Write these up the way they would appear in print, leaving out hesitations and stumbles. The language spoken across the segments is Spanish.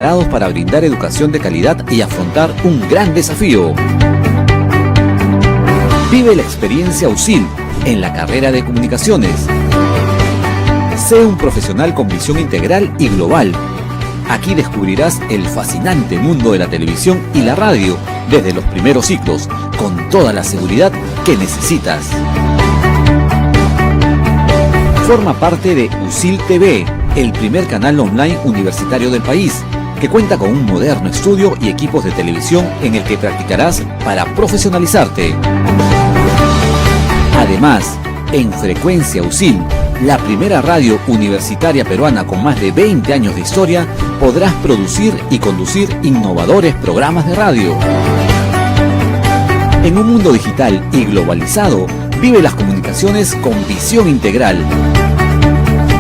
Preparados para brindar educación de calidad y afrontar un gran desafío. Vive la experiencia USIL en la carrera de comunicaciones. Sé un profesional con visión integral y global. Aquí descubrirás el fascinante mundo de la televisión y la radio desde los primeros ciclos, con toda la seguridad que necesitas. Forma parte de USIL TV, el primer canal online universitario del país, que cuenta con un moderno estudio y equipos de televisión en el que practicarás para profesionalizarte. Además, en Frecuencia USIL, la primera radio universitaria peruana con más de 20 años de historia, podrás producir y conducir innovadores programas de radio. En un mundo digital y globalizado, vive las comunicaciones con visión integral.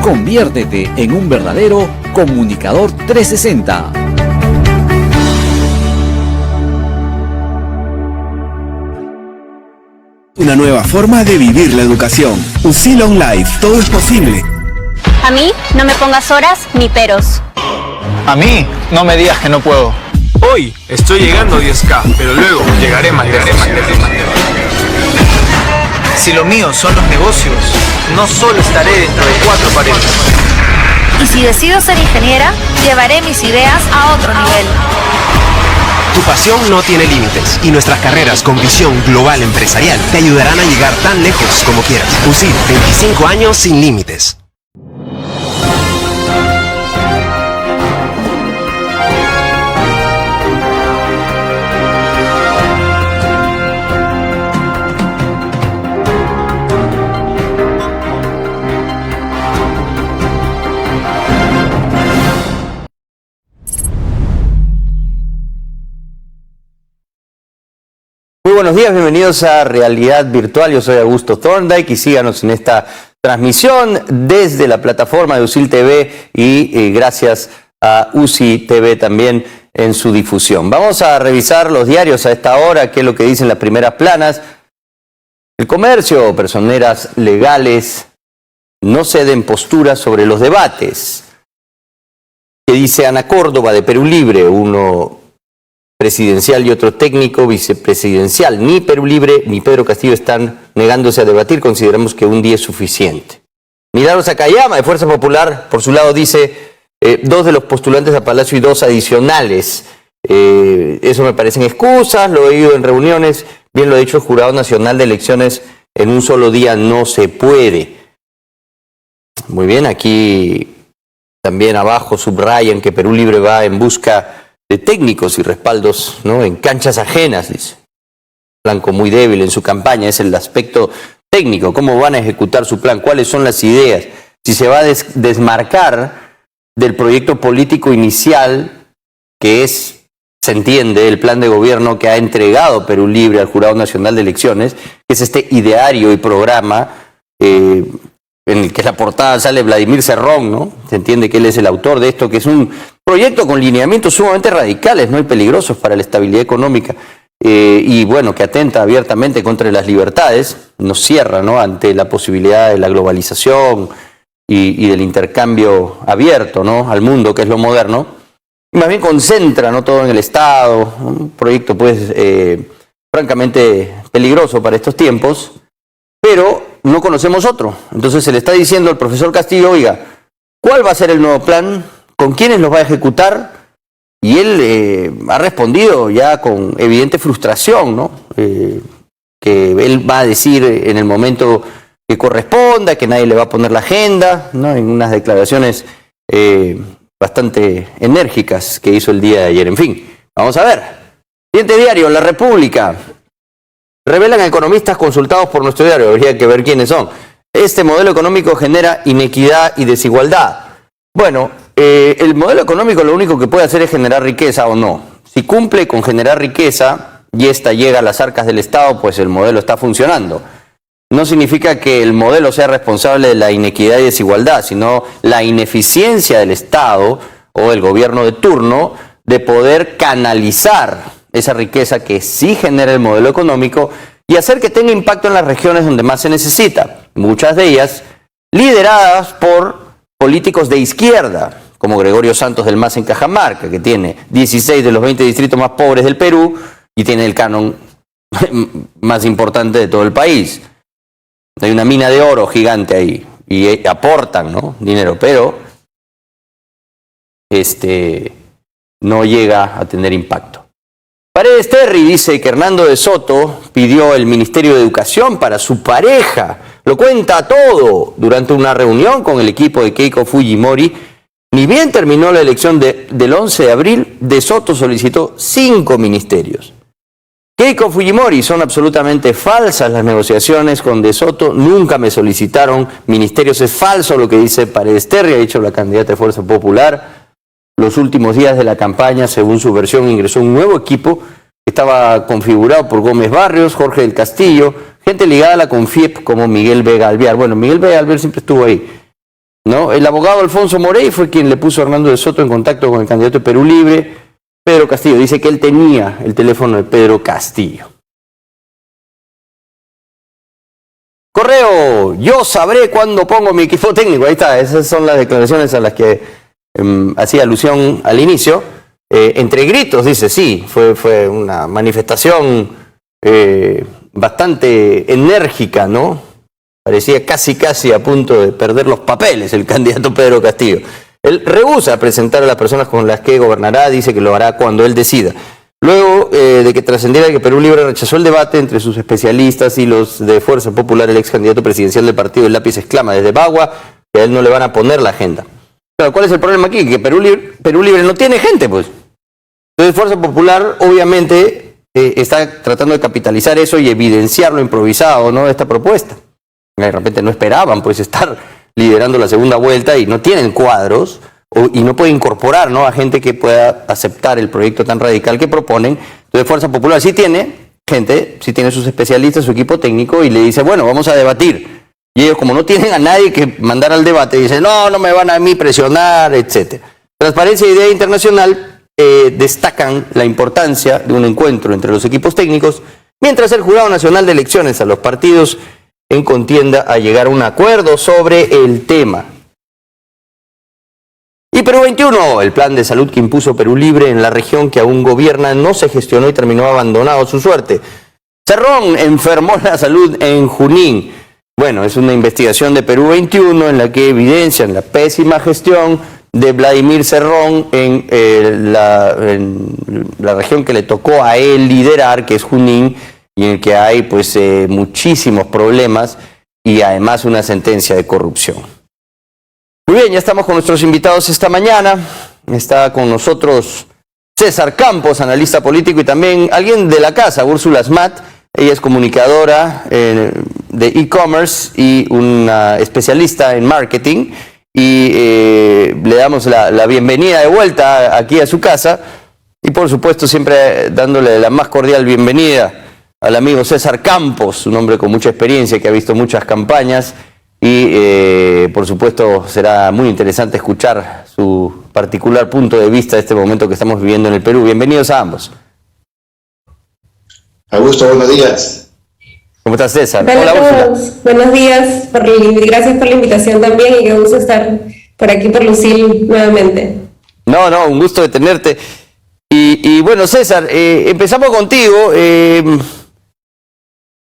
Conviértete en un verdadero comunicador 360. Una nueva forma de vivir la educación. USIL On Live, todo es posible. A mí, no me pongas horas ni peros. A mí, no me digas que no puedo. Hoy estoy llegando a 10K, pero luego llegaré más lejos. Si lo mío son los negocios, no solo estaré dentro de 4 paredes. Y si decido ser ingeniera, llevaré mis ideas a otro nivel. Tu pasión no tiene límites y nuestras carreras con visión global empresarial te ayudarán a llegar tan lejos como quieras. USIL, 25 años sin límites. Muy buenos días, bienvenidos a Realidad Virtual. Yo soy Augusto Thorndike y síganos en esta transmisión desde la plataforma de USIL TV y gracias a USI TV también en su difusión. Vamos a revisar los diarios a esta hora, qué es lo que dicen las primeras planas. El comercio, personeras legales no ceden posturas sobre los debates. ¿Qué dice Ana Córdoba de Perú Libre? Uno presidencial y otro técnico vicepresidencial. Ni Perú Libre ni Pedro Castillo están negándose a debatir. Consideramos que un día es suficiente. Milagros Akayama, de Fuerza Popular, por su lado dice, 2 de los postulantes a Palacio y 2 adicionales. Eso me parecen excusas, lo he oído en reuniones, bien lo ha dicho el Jurado Nacional de Elecciones, en un solo día no se puede. Muy bien, aquí también abajo subrayan que Perú Libre va en busca de técnicos y respaldos, ¿no?, en canchas ajenas, dice. Blanco muy débil en su campaña, es el aspecto técnico, cómo van a ejecutar su plan, cuáles son las ideas, si se va a desmarcar del proyecto político inicial, que es, se entiende, el plan de gobierno que ha entregado Perú Libre al Jurado Nacional de Elecciones, que es este ideario y programa en el que la portada sale Vladimir Cerrón, ¿no? Se entiende que él es el autor de esto, que es un proyecto con lineamientos sumamente radicales, ¿no?, y peligrosos para la estabilidad económica, y bueno, que atenta abiertamente contra las libertades, nos cierra, ¿no?, ante la posibilidad de la globalización y del intercambio abierto, ¿no?, al mundo, que es lo moderno, y más bien concentra, ¿no?, todo en el Estado, un proyecto pues francamente peligroso para estos tiempos, pero no conocemos otro. Entonces se le está diciendo al profesor Castillo, oiga, ¿cuál va a ser el nuevo plan? ¿Con quiénes los va a ejecutar? Y él ha respondido ya con evidente frustración, ¿no? Que él va a decir en el momento que corresponda, que nadie le va a poner la agenda, ¿no?, en unas declaraciones bastante enérgicas que hizo el día de ayer. En fin, vamos a ver. Siguiente diario, La República. Revelan economistas consultados por nuestro diario, habría que ver quiénes son. Este modelo económico genera inequidad y desigualdad. Bueno, el modelo económico lo único que puede hacer es generar riqueza o no. Si cumple con generar riqueza y esta llega a las arcas del Estado, pues el modelo está funcionando. No significa que el modelo sea responsable de la inequidad y desigualdad, sino la ineficiencia del Estado o del gobierno de turno de poder canalizar esa riqueza que sí genera el modelo económico y hacer que tenga impacto en las regiones donde más se necesita, muchas de ellas lideradas por políticos de izquierda, como Gregorio Santos del MAS en Cajamarca, que tiene 16 de los 20 distritos más pobres del Perú y tiene el canon más importante de todo el país. Hay una mina de oro gigante ahí y aportan, ¿no?, dinero, pero no llega a tener impacto. Paredes Terry dice que Hernando de Soto pidió el Ministerio de Educación para su pareja. Lo cuenta todo durante una reunión con el equipo de Keiko Fujimori. Ni bien terminó la elección del 11 de abril, de Soto solicitó 5 ministerios. Keiko Fujimori: son absolutamente falsas las negociaciones con De Soto, nunca me solicitaron ministerios. Es falso lo que dice Paredes Terry, ha dicho la candidata de Fuerza Popular. Los últimos días de la campaña, según su versión, ingresó un nuevo equipo que estaba configurado por Gómez Barrios, Jorge del Castillo, gente ligada a la CONFIEP como Miguel Vega Alvear. Bueno, Miguel Vega Alvear siempre estuvo ahí, ¿no? El abogado Alfonso Morey fue quien le puso a Hernando de Soto en contacto con el candidato de Perú Libre, Pedro Castillo. Dice que él tenía el teléfono de Pedro Castillo. Correo: yo sabré cuándo pongo mi equipo técnico. Ahí está, esas son las declaraciones a las que hacía alusión al inicio. Entre gritos, dice, sí, fue una manifestación bastante enérgica, ¿no? Parecía casi a punto de perder los papeles el candidato Pedro Castillo. Él rehúsa presentar a las personas con las que gobernará, dice que lo hará cuando él decida. Luego de que trascendiera que Perú Libre rechazó el debate entre sus especialistas y los de Fuerza Popular, el ex candidato presidencial del partido, el lápiz exclama desde Bagua que a él no le van a poner la agenda. Claro, ¿cuál es el problema aquí? Que Perú Libre no tiene gente, pues. Entonces Fuerza Popular obviamente está tratando de capitalizar eso y evidenciar lo improvisado, ¿no?, de esta propuesta. De repente no esperaban pues estar liderando la segunda vuelta y no tienen cuadros y no pueden incorporar, ¿no?, a gente que pueda aceptar el proyecto tan radical que proponen. Entonces Fuerza Popular sí tiene gente, sí tiene sus especialistas, su equipo técnico, y le dice, bueno, vamos a debatir. Y ellos, como no tienen a nadie que mandar al debate, dicen, no me van a mí presionar, etc. Transparencia e Idea Internacional destacan la importancia de un encuentro entre los equipos técnicos, mientras el Jurado Nacional de Elecciones a los partidos en contienda a llegar a un acuerdo sobre el tema. Y Perú 21, el plan de salud que impuso Perú Libre en la región que aún gobierna, no se gestionó y terminó abandonado a su suerte. Cerrón enfermó la salud en Junín. Bueno, es una investigación de Perú 21 en la que evidencian la pésima gestión de Vladimir Cerrón en la región que le tocó a él liderar, que es Junín, y en el que hay pues muchísimos problemas y además una sentencia de corrupción. Muy bien, ya estamos con nuestros invitados esta mañana. Está con nosotros César Campos, analista político, y también alguien de la casa, Úrsula Smat. Ella es comunicadora de e-commerce y una especialista en marketing, y le damos la bienvenida de vuelta aquí a su casa, y por supuesto siempre dándole la más cordial bienvenida al amigo César Campos, un hombre con mucha experiencia que ha visto muchas campañas, y por supuesto será muy interesante escuchar su particular punto de vista de este momento que estamos viviendo en el Perú. Bienvenidos a ambos. Augusto, buenos días. ¿Cómo estás, César? Hola, Úrsula. Buenos días, gracias por la invitación también, y qué gusto estar por aquí por Lucil nuevamente. No, un gusto de tenerte. Y bueno, César, empezamos contigo.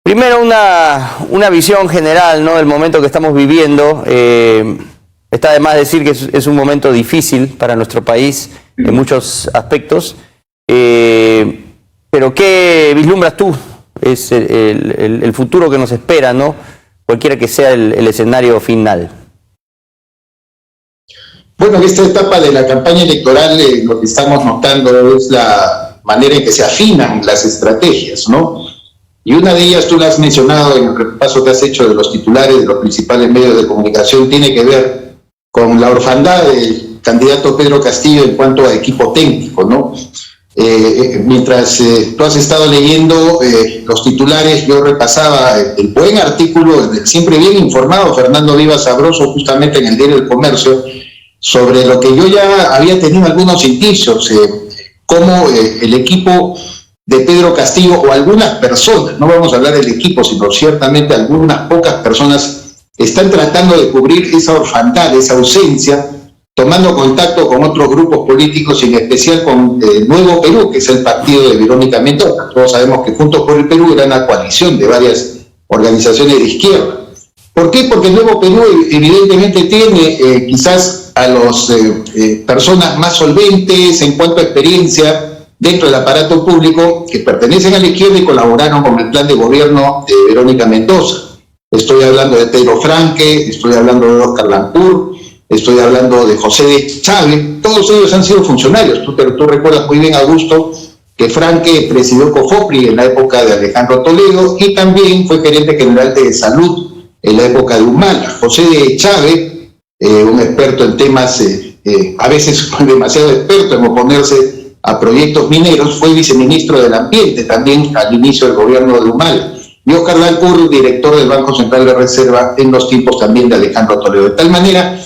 Primero una visión general, ¿no?, del momento que estamos viviendo. Está de más decir que es un momento difícil para nuestro país en muchos aspectos. Pero ¿qué vislumbras tú? Es el futuro que nos espera, ¿no?, cualquiera que sea el escenario final. Bueno, en esta etapa de la campaña electoral lo que estamos notando es la manera en que se afinan las estrategias, ¿no? Y una de ellas, tú la has mencionado en el repaso que has hecho de los titulares de los principales medios de comunicación, tiene que ver con la orfandad del candidato Pedro Castillo en cuanto a equipo técnico, ¿no? Mientras tú has estado leyendo los titulares, yo repasaba el buen artículo del siempre bien informado Fernando Vivas Sabroso, justamente en el diario El Comercio, sobre lo que yo ya había tenido algunos indicios, cómo el equipo de Pedro Castillo, o algunas personas, no vamos a hablar del equipo, sino ciertamente algunas pocas personas, están tratando de cubrir esa orfandad, esa ausencia tomando contacto con otros grupos políticos, y en especial con Nuevo Perú, que es el partido de Verónica Mendoza. Todos sabemos que Juntos por el Perú era una coalición de varias organizaciones de izquierda. ¿Por qué? Porque el Nuevo Perú evidentemente tiene quizás a las personas más solventes en cuanto a experiencia dentro del aparato público que pertenecen a la izquierda y colaboraron con el plan de gobierno de Verónica Mendoza. Estoy hablando de Pedro Franque, estoy hablando de Oscar Lancur, estoy hablando de José de Chávez. Todos ellos han sido funcionarios. Tú recuerdas muy bien, Augusto, que Franque presidió COFOPRI en la época de Alejandro Toledo y también fue gerente general de salud en la época de Humala. José de Chávez, un experto en temas, a veces demasiado experto en oponerse a proyectos mineros, fue viceministro del Ambiente también al inicio del gobierno de Humala. Y Oscar Lancur, director del Banco Central de Reserva en los tiempos también de Alejandro Toledo. De tal manera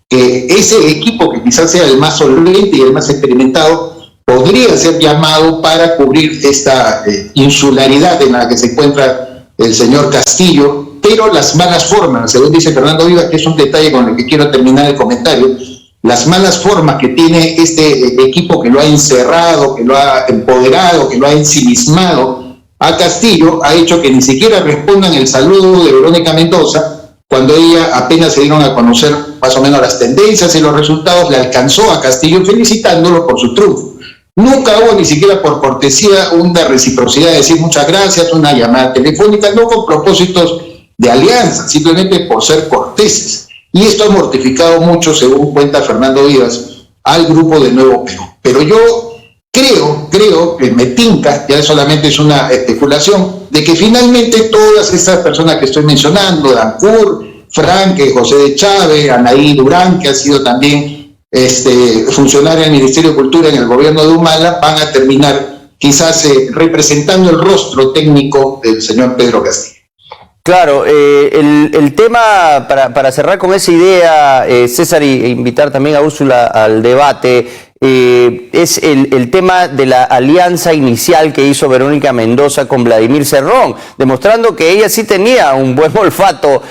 que ese equipo, que quizás sea el más solvente y el más experimentado, podría ser llamado para cubrir esta insularidad en la que se encuentra el señor Castillo, pero las malas formas, según dice Fernando Vivas, que es un detalle con el que quiero terminar el comentario, las malas formas que tiene este equipo que lo ha encerrado, que lo ha empoderado, que lo ha ensimismado a Castillo, ha hecho que ni siquiera respondan el saludo de Verónica Mendoza, cuando ella apenas se dieron a conocer más o menos las tendencias y los resultados, le alcanzó a Castillo felicitándolo por su triunfo. Nunca hubo ni siquiera por cortesía una reciprocidad de decir muchas gracias, una llamada telefónica, no con propósitos de alianza, simplemente por ser corteses. Y esto ha mortificado mucho, según cuenta Fernando Vivas, al grupo de Nuevo Perú. Pero yo creo que me tinca, ya solamente es una especulación, de que finalmente todas estas personas que estoy mencionando, Lancur, Franque, José de Chávez, Anaí Durán, que ha sido también funcionaria del Ministerio de Cultura en el gobierno de Humala, van a terminar quizás representando el rostro técnico del señor Pedro Castillo. Claro, el tema, para cerrar con esa idea, César, e invitar también a Úrsula al debate, es el tema de la alianza inicial que hizo Verónica Mendoza con Vladimir Cerrón, demostrando que ella sí tenía un buen olfato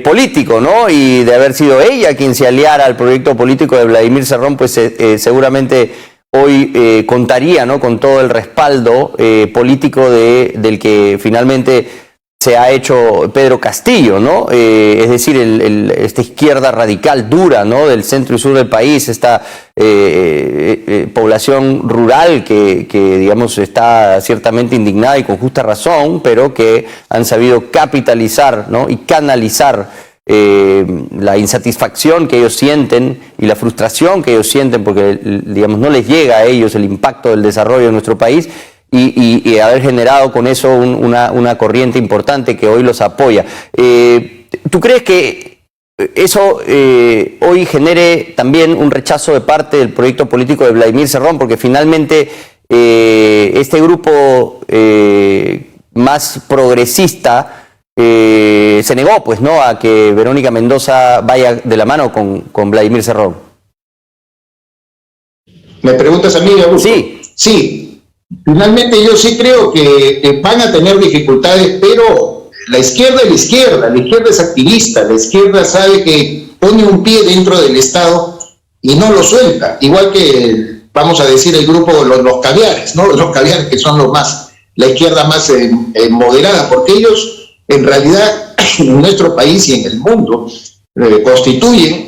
político, ¿no? Y de haber sido ella quien se aliara al proyecto político de Vladimir Cerrón, pues seguramente hoy contaría, ¿no?, con todo el respaldo político del que finalmente se ha hecho Pedro Castillo, ¿no? Es decir, esta izquierda radical dura, ¿no?, del centro y sur del país, esta población rural que digamos está ciertamente indignada y con justa razón, pero que han sabido capitalizar, ¿no?, y canalizar la insatisfacción que ellos sienten y la frustración que ellos sienten porque, digamos, no les llega a ellos el impacto del desarrollo de nuestro país, y haber generado con eso una corriente importante que hoy los apoya. ¿Tú crees que eso hoy genere también un rechazo de parte del proyecto político de Vladimir Cerrón? Porque finalmente este grupo más progresista se negó, pues, ¿no?, a que Verónica Mendoza vaya de la mano con Vladimir Cerrón. ¿Me preguntas a mí, Augusto? Sí. Finalmente yo sí creo que van a tener dificultades, pero la izquierda es activista, la izquierda sabe que pone un pie dentro del Estado y no lo suelta, igual que, vamos a decir, el grupo los caviares, ¿no? Los caviares, que son la izquierda más moderada, porque ellos en realidad en nuestro país y en el mundo constituyen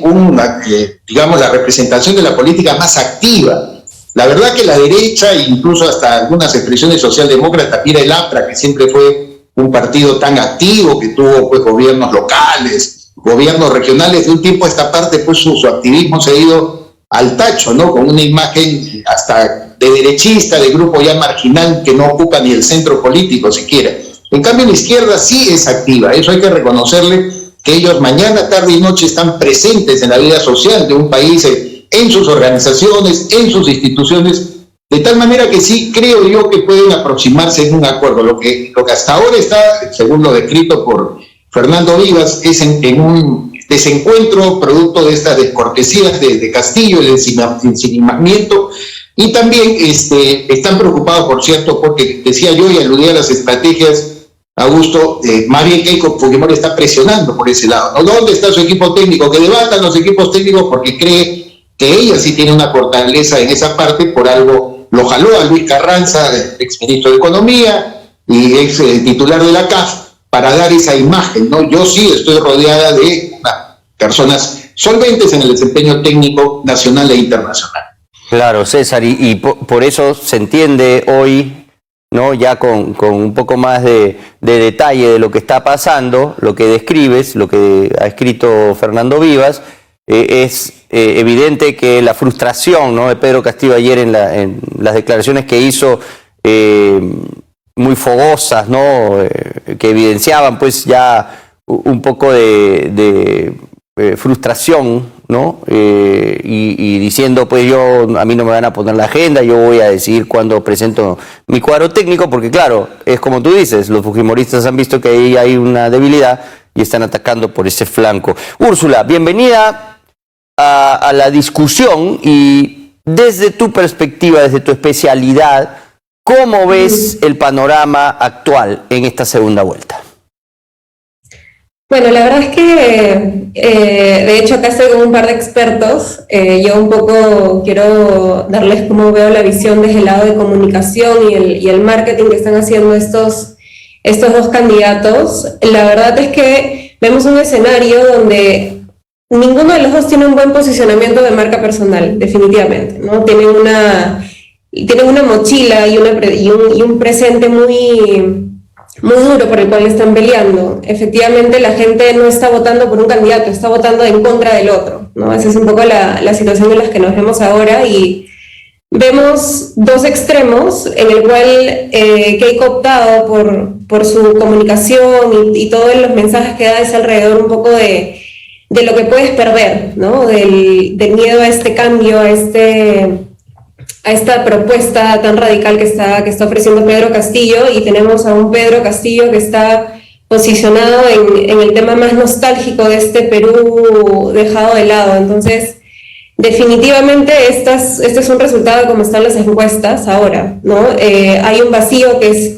digamos, la representación de la política más activa. La verdad que la derecha, incluso hasta algunas expresiones socialdemócratas, mira el APRA, que siempre fue un partido tan activo, que tuvo, pues, gobiernos locales, gobiernos regionales, de un tiempo a esta parte, pues su activismo se ha ido al tacho, ¿no?, con una imagen hasta de derechista, de grupo ya marginal, que no ocupa ni el centro político siquiera. En cambio, la izquierda sí es activa, eso hay que reconocerle, que ellos mañana, tarde y noche están presentes en la vida social de un país, en sus organizaciones, en sus instituciones, de tal manera que sí creo yo que pueden aproximarse en un acuerdo. Lo que hasta ahora está, según lo descrito por Fernando Vivas, es en un desencuentro producto de estas descortesías de Castillo, el ensimismamiento, y también están preocupados, por cierto, porque decía yo y aludía a las estrategias, Augusto, más bien Keiko Fujimori está presionando por ese lado, ¿no? ¿Dónde está su equipo técnico? Que debatan los equipos técnicos porque cree que ella sí tiene una fortaleza en esa parte, por algo lo jaló a Luis Carranza, exministro de Economía y ex titular de la CAF, para dar esa imagen, ¿no? Yo sí estoy rodeada de personas solventes en el desempeño técnico nacional e internacional. Claro, César, y por eso se entiende hoy, ¿no? Ya con un poco más de detalle de lo que está pasando, lo que describes, lo que ha escrito Fernando Vivas, es evidente que la frustración, ¿no?, de Pedro Castillo ayer en las declaraciones que hizo, muy fogosas, ¿no?, que evidenciaban pues ya un poco de frustración, ¿no? Y diciendo, pues a mí no me van a poner la agenda, yo voy a decidir cuándo presento mi cuadro técnico, porque claro, es como tú dices, los fujimoristas han visto que ahí hay una debilidad y están atacando por ese flanco. Úrsula, bienvenida a la discusión, y desde tu perspectiva, desde tu especialidad, ¿cómo ves el panorama actual en esta segunda vuelta? Bueno, la verdad es que, de hecho, acá estoy con un par de expertos. Yo un poco quiero darles cómo veo la visión desde el lado de comunicación y el marketing que están haciendo estos dos candidatos. La verdad es que vemos un escenario donde ninguno de los dos tiene un buen posicionamiento de marca personal, definitivamente, ¿no? Tienen una mochila y un presente muy duro por el cual están peleando. Efectivamente, la gente no está votando por un candidato, está votando en contra del otro, ¿no? Esa es un poco la situación en la que nos vemos ahora, y vemos dos extremos en el cual Keiko ha optado por su comunicación y todos los mensajes que da es alrededor un poco de lo que puedes perder, ¿no? Del miedo a este cambio, a esta propuesta tan radical que está ofreciendo Pedro Castillo, y tenemos a un Pedro Castillo que está posicionado en el tema más nostálgico de este Perú dejado de lado. Entonces, definitivamente este es un resultado de cómo están las encuestas ahora, ¿no? Hay un vacío que es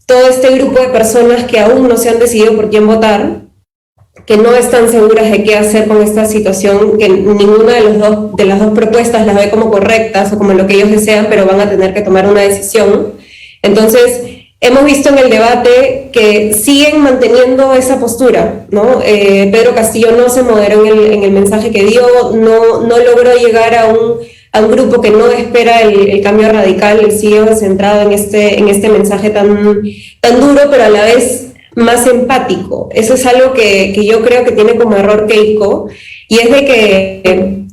todo este grupo de personas que aún no se han decidido por quién votar, que no están seguras de qué hacer con esta situación, que ninguna de las dos propuestas las ve como correctas o como lo que ellos desean, pero van a tener que tomar una decisión. Entonces, hemos visto en el debate que siguen manteniendo esa postura, ¿no? Pedro Castillo no se moderó en el mensaje que dio, no logró llegar a un grupo que no espera el cambio radical, él sigue centrado en este mensaje tan duro, pero a la vez más empático. Eso es algo que yo creo que tiene como error Keiko, y es de que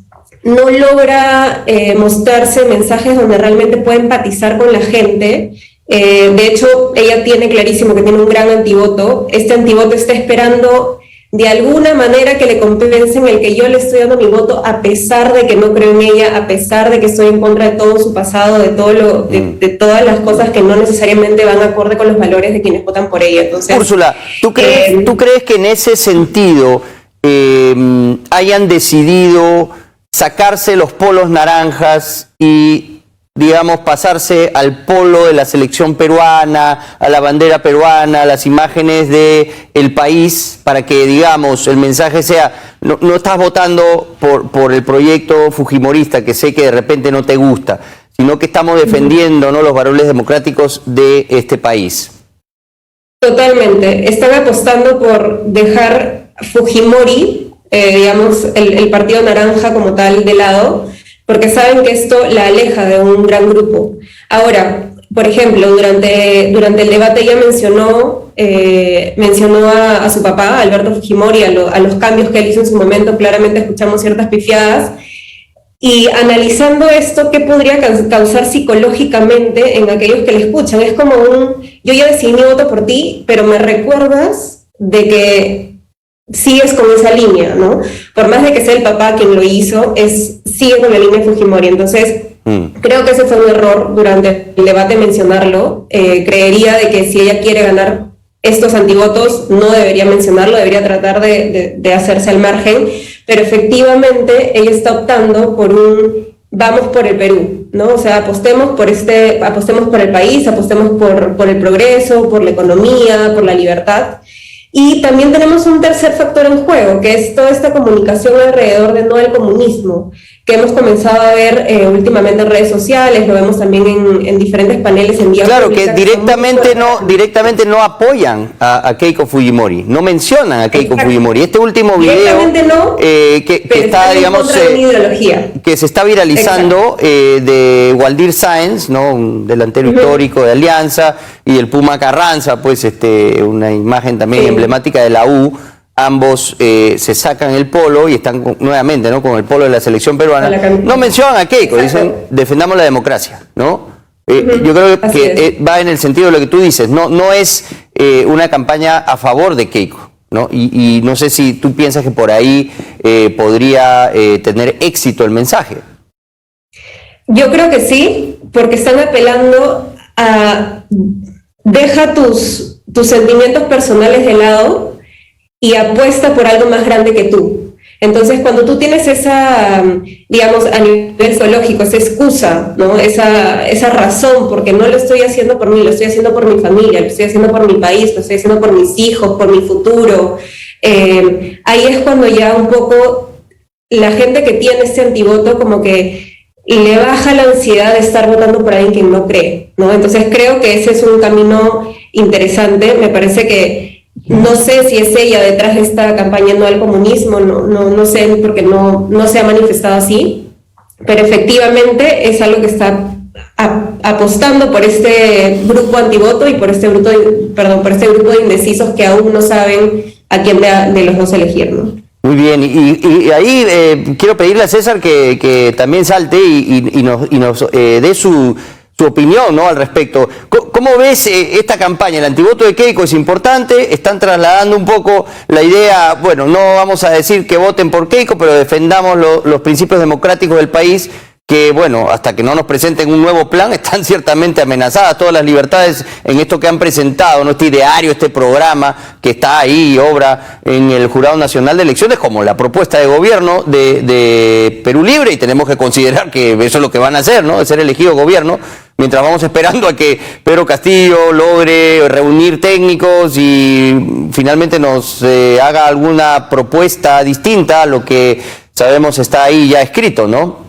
no logra mostrarse mensajes donde realmente puede empatizar con la gente. De hecho, ella tiene clarísimo que tiene un gran antivoto. Este antivoto está esperando de alguna manera que le compensen el que yo le estoy dando mi voto, a pesar de que no creo en ella, a pesar de que estoy en contra de todo su pasado, de todas las cosas que no necesariamente van acorde con los valores de quienes votan por ella. Entonces, Úrsula, ¿tú crees que en ese sentido hayan decidido sacarse los polos naranjas y, digamos, pasarse al polo de la selección peruana, a la bandera peruana, a las imágenes del país, para que, digamos, el mensaje sea, no estás votando por el proyecto fujimorista, que sé que de repente no te gusta, sino que estamos defendiendo, ¿no?, los valores democráticos de este país? Totalmente. Están apostando por dejar Fujimori, digamos, el Partido Naranja como tal, de lado, porque saben que esto la aleja de un gran grupo. Ahora, por ejemplo, durante el debate ella mencionó a su papá, Alberto Fujimori, a los cambios que él hizo en su momento. Claramente escuchamos ciertas pifiadas, y analizando esto, ¿qué podría causar psicológicamente en aquellos que le escuchan? Es como yo ya decidí mi voto por ti, pero me recuerdas de que sigues con esa línea, ¿no? Por más de que sea el papá quien lo hizo, sigue con la línea Fujimori. Entonces, creo que ese fue un error durante el debate mencionarlo. Creería de que si ella quiere ganar estos antivotos, no debería mencionarlo, debería tratar de hacerse al margen, pero efectivamente ella está optando por vamos por el Perú, ¿no? O sea, apostemos por el país, apostemos por el progreso, por la economía, por la libertad. Y también tenemos un tercer factor en juego, que es toda esta comunicación alrededor de no al comunismo. que hemos comenzado a ver últimamente en redes sociales, lo vemos también en diferentes paneles en vía Claro, pública, que directamente no apoyan a Keiko Fujimori, no mencionan a Keiko Fujimori. Este último video no, que está, digamos, que se está viralizando de Waldir Sáenz, ¿no? Un delantero histórico de Alianza, y el Puma Carranza, pues una imagen también emblemática de la U. Ambos se sacan el polo y están nuevamente, ¿no?, con el polo de la selección peruana. No mencionan a Keiko, dicen defendamos la democracia, ¿no? Yo creo que va en el sentido de lo que tú dices, no es una campaña a favor de Keiko, ¿no? Y no sé si tú piensas que por ahí podría tener éxito el mensaje. Yo creo que sí, porque están apelando a deja tus sentimientos personales de lado y apuesta por algo más grande que tú. Entonces, cuando tú tienes esa, digamos, a nivel zoológico, esa excusa, ¿no? Esa razón, porque no lo estoy haciendo por mí, lo estoy haciendo por mi familia, lo estoy haciendo por mi país, lo estoy haciendo por mis hijos, por mi futuro, ahí es cuando ya un poco la gente que tiene este antivoto como que le baja la ansiedad de estar votando por alguien que no cree, ¿no? Entonces creo que ese es un camino interesante. Me parece que no sé si es ella detrás de esta campaña no al comunismo, no sé, porque no se ha manifestado así, pero efectivamente es algo que está apostando por este grupo antivoto y por este grupo de indecisos que aún no saben a quién de los dos elegir, ¿no? Muy bien, y ahí quiero pedirle a César que también salte y nos dé su opinión, ¿no?, al respecto. ¿Cómo ves esta campaña? El antivoto de Keiko es importante, están trasladando un poco la idea, bueno, no vamos a decir que voten por Keiko, pero defendamos los principios democráticos del país, que bueno, hasta que no nos presenten un nuevo plan, están ciertamente amenazadas todas las libertades en esto que han presentado, ¿no?, este ideario, este programa que está ahí, obra en el Jurado Nacional de Elecciones, como la propuesta de gobierno de Perú Libre, y tenemos que considerar que eso es lo que van a hacer, ¿no?, de ser elegido gobierno, mientras vamos esperando a que Pedro Castillo logre reunir técnicos y finalmente nos haga alguna propuesta distinta a lo que sabemos está ahí ya escrito, ¿no?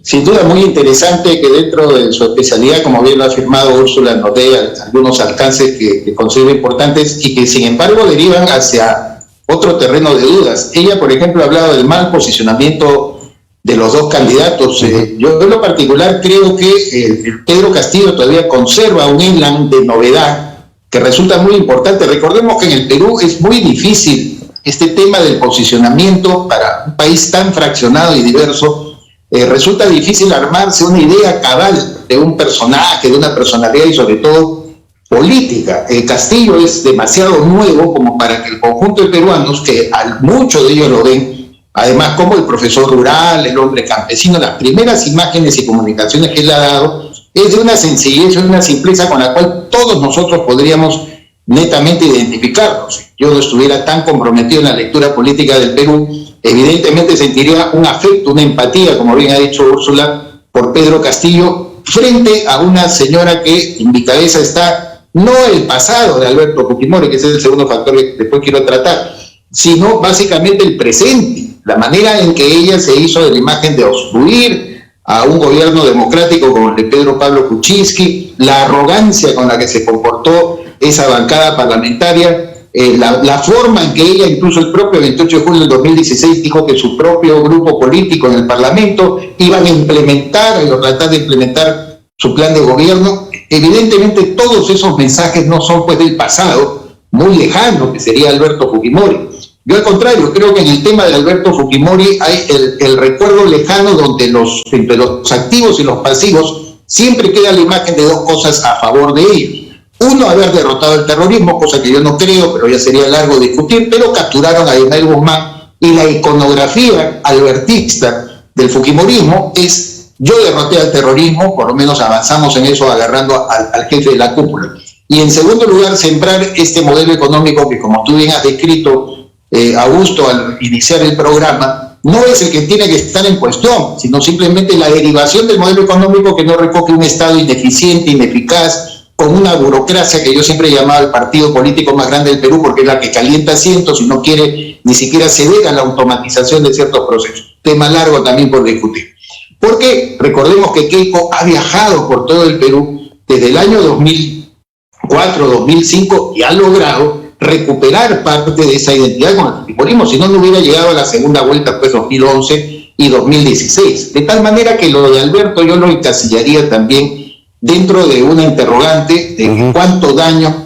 Sin duda muy interesante que dentro de su especialidad, como bien lo ha afirmado Úrsula, nos dé algunos alcances que considero importantes y que sin embargo derivan hacia otro terreno de dudas. Ella, por ejemplo, ha hablado del mal posicionamiento de los dos candidatos. Yo en lo particular creo que el Pedro Castillo todavía conserva un inland de novedad que resulta muy importante. Recordemos que en el Perú es muy difícil este tema del posicionamiento para un país tan fraccionado y diverso. Resulta difícil armarse una idea cabal de un personaje, de una personalidad y sobre todo política. Castillo es demasiado nuevo como para que el conjunto de peruanos, que muchos de ellos lo ven, además como el profesor rural, el hombre campesino, las primeras imágenes y comunicaciones que él ha dado, es de una sencillez, de una simpleza con la cual todos nosotros podríamos netamente identificarnos. Yo no estuviera tan comprometido en la lectura política del Perú, evidentemente sentiría un afecto, una empatía, como bien ha dicho Úrsula, por Pedro Castillo, frente a una señora que en mi cabeza está no el pasado de Alberto Fujimori, que ese es el segundo factor que después quiero tratar, sino básicamente el presente, la manera en que ella se hizo de la imagen de obstruir a un gobierno democrático como el de Pedro Pablo Kuczynski, la arrogancia con la que se comportó esa bancada parlamentaria, la forma en que ella, incluso el propio 28 de julio del 2016, dijo que su propio grupo político en el Parlamento iban a implementar o tratar de implementar su plan de gobierno. Evidentemente todos esos mensajes no son pues del pasado muy lejano, que sería Alberto Fujimori. Yo al contrario, creo que en el tema de Alberto Fujimori hay el recuerdo lejano donde entre los activos y los pasivos siempre queda la imagen de dos cosas a favor de ellos. Uno, haber derrotado el terrorismo, cosa que yo no creo, pero ya sería largo discutir, pero capturaron a Dionel Guzmán, y la iconografía albertista del fujimorismo es: yo derroté al terrorismo, por lo menos avanzamos en eso agarrando al jefe de la cúpula. Y en segundo lugar, sembrar este modelo económico que, como tú bien has descrito, Augusto, al iniciar el programa, no es el que tiene que estar en cuestión, sino simplemente la derivación del modelo económico que no recoge un Estado ineficiente, ineficaz, con una burocracia que yo siempre he llamado el partido político más grande del Perú, porque es la que calienta asientos y no quiere ni siquiera ceder a la automatización de ciertos procesos. tema largo también por discutir. Porque recordemos que Keiko ha viajado por todo el Perú desde el año 2004, 2005 y ha logrado recuperar parte de esa identidad con el fujimorismo, si no hubiera llegado a la segunda vuelta, pues 2011 y 2016. De tal manera que lo de Alberto yo lo encasillaría también dentro de una interrogante de cuánto daño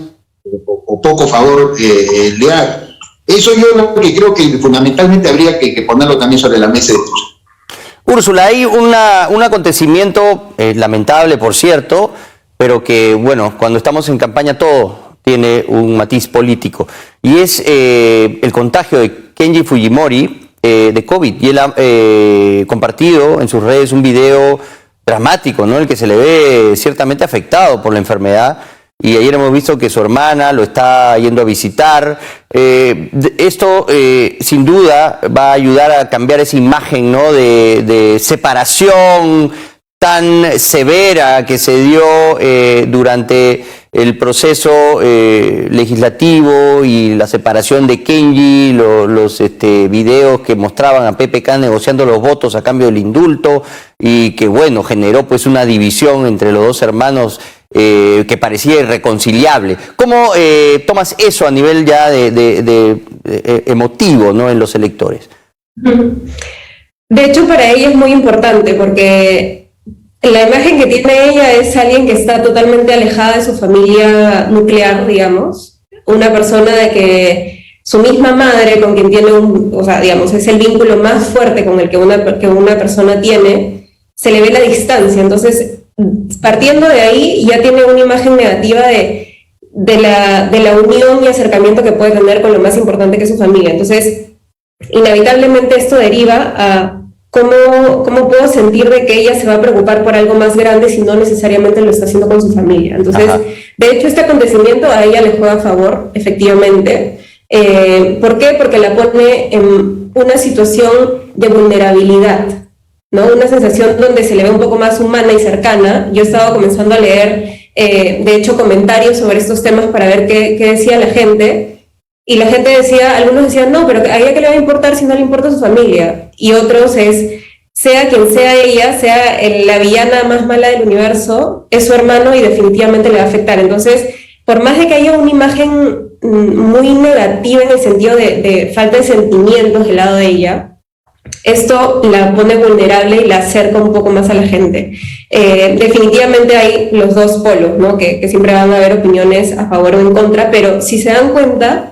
o poco favor le haga. Eso yo lo que creo que fundamentalmente habría que ponerlo también sobre la mesa de discusión. Úrsula, hay un acontecimiento lamentable, por cierto, pero que, bueno, cuando estamos en campaña todo tiene un matiz político, y es el contagio de Kenji Fujimori de COVID, y él ha compartido en sus redes un video dramático, ¿no?, el que se le ve ciertamente afectado por la enfermedad, y ayer hemos visto que su hermana lo está yendo a visitar. Esto sin duda va a ayudar a cambiar esa imagen, ¿no?, de separación tan severa que se dio durante el proceso legislativo y la separación de Kenji, los videos que mostraban a PPK negociando los votos a cambio del indulto, y que, bueno, generó pues una división entre los dos hermanos que parecía irreconciliable. ¿Cómo tomas eso a nivel ya de emotivo, ¿no?, en los electores? De hecho, para ella es muy importante porque la imagen que tiene ella es alguien que está totalmente alejada de su familia nuclear, digamos, una persona de que su misma madre, con quien tiene digamos, es el vínculo más fuerte con el que una persona tiene, se le ve la distancia. Entonces, partiendo de ahí, ya tiene una imagen negativa de la unión y acercamiento que puede tener con lo más importante que es su familia. Entonces, inevitablemente esto deriva a ¿cómo puedo sentir de que ella se va a preocupar por algo más grande si no necesariamente lo está haciendo con su familia? Entonces, de hecho, este acontecimiento a ella le juega a favor, efectivamente. ¿Por qué? Porque la pone en una situación de vulnerabilidad, ¿no? Una sensación donde se le ve un poco más humana y cercana. Yo estaba comenzando a leer, de hecho, comentarios sobre estos temas para ver qué decía la gente. Y la gente decía, algunos decían, no, pero ¿a ella qué le va a importar si no le importa su familia? Y otros sea quien sea ella, sea la villana más mala del universo, es su hermano y definitivamente le va a afectar. Entonces, por más de que haya una imagen muy negativa en el sentido de falta de sentimientos del lado de ella, esto la pone vulnerable y la acerca un poco más a la gente. Definitivamente hay los dos polos, ¿no?, que siempre van a haber opiniones a favor o en contra, pero si se dan cuenta,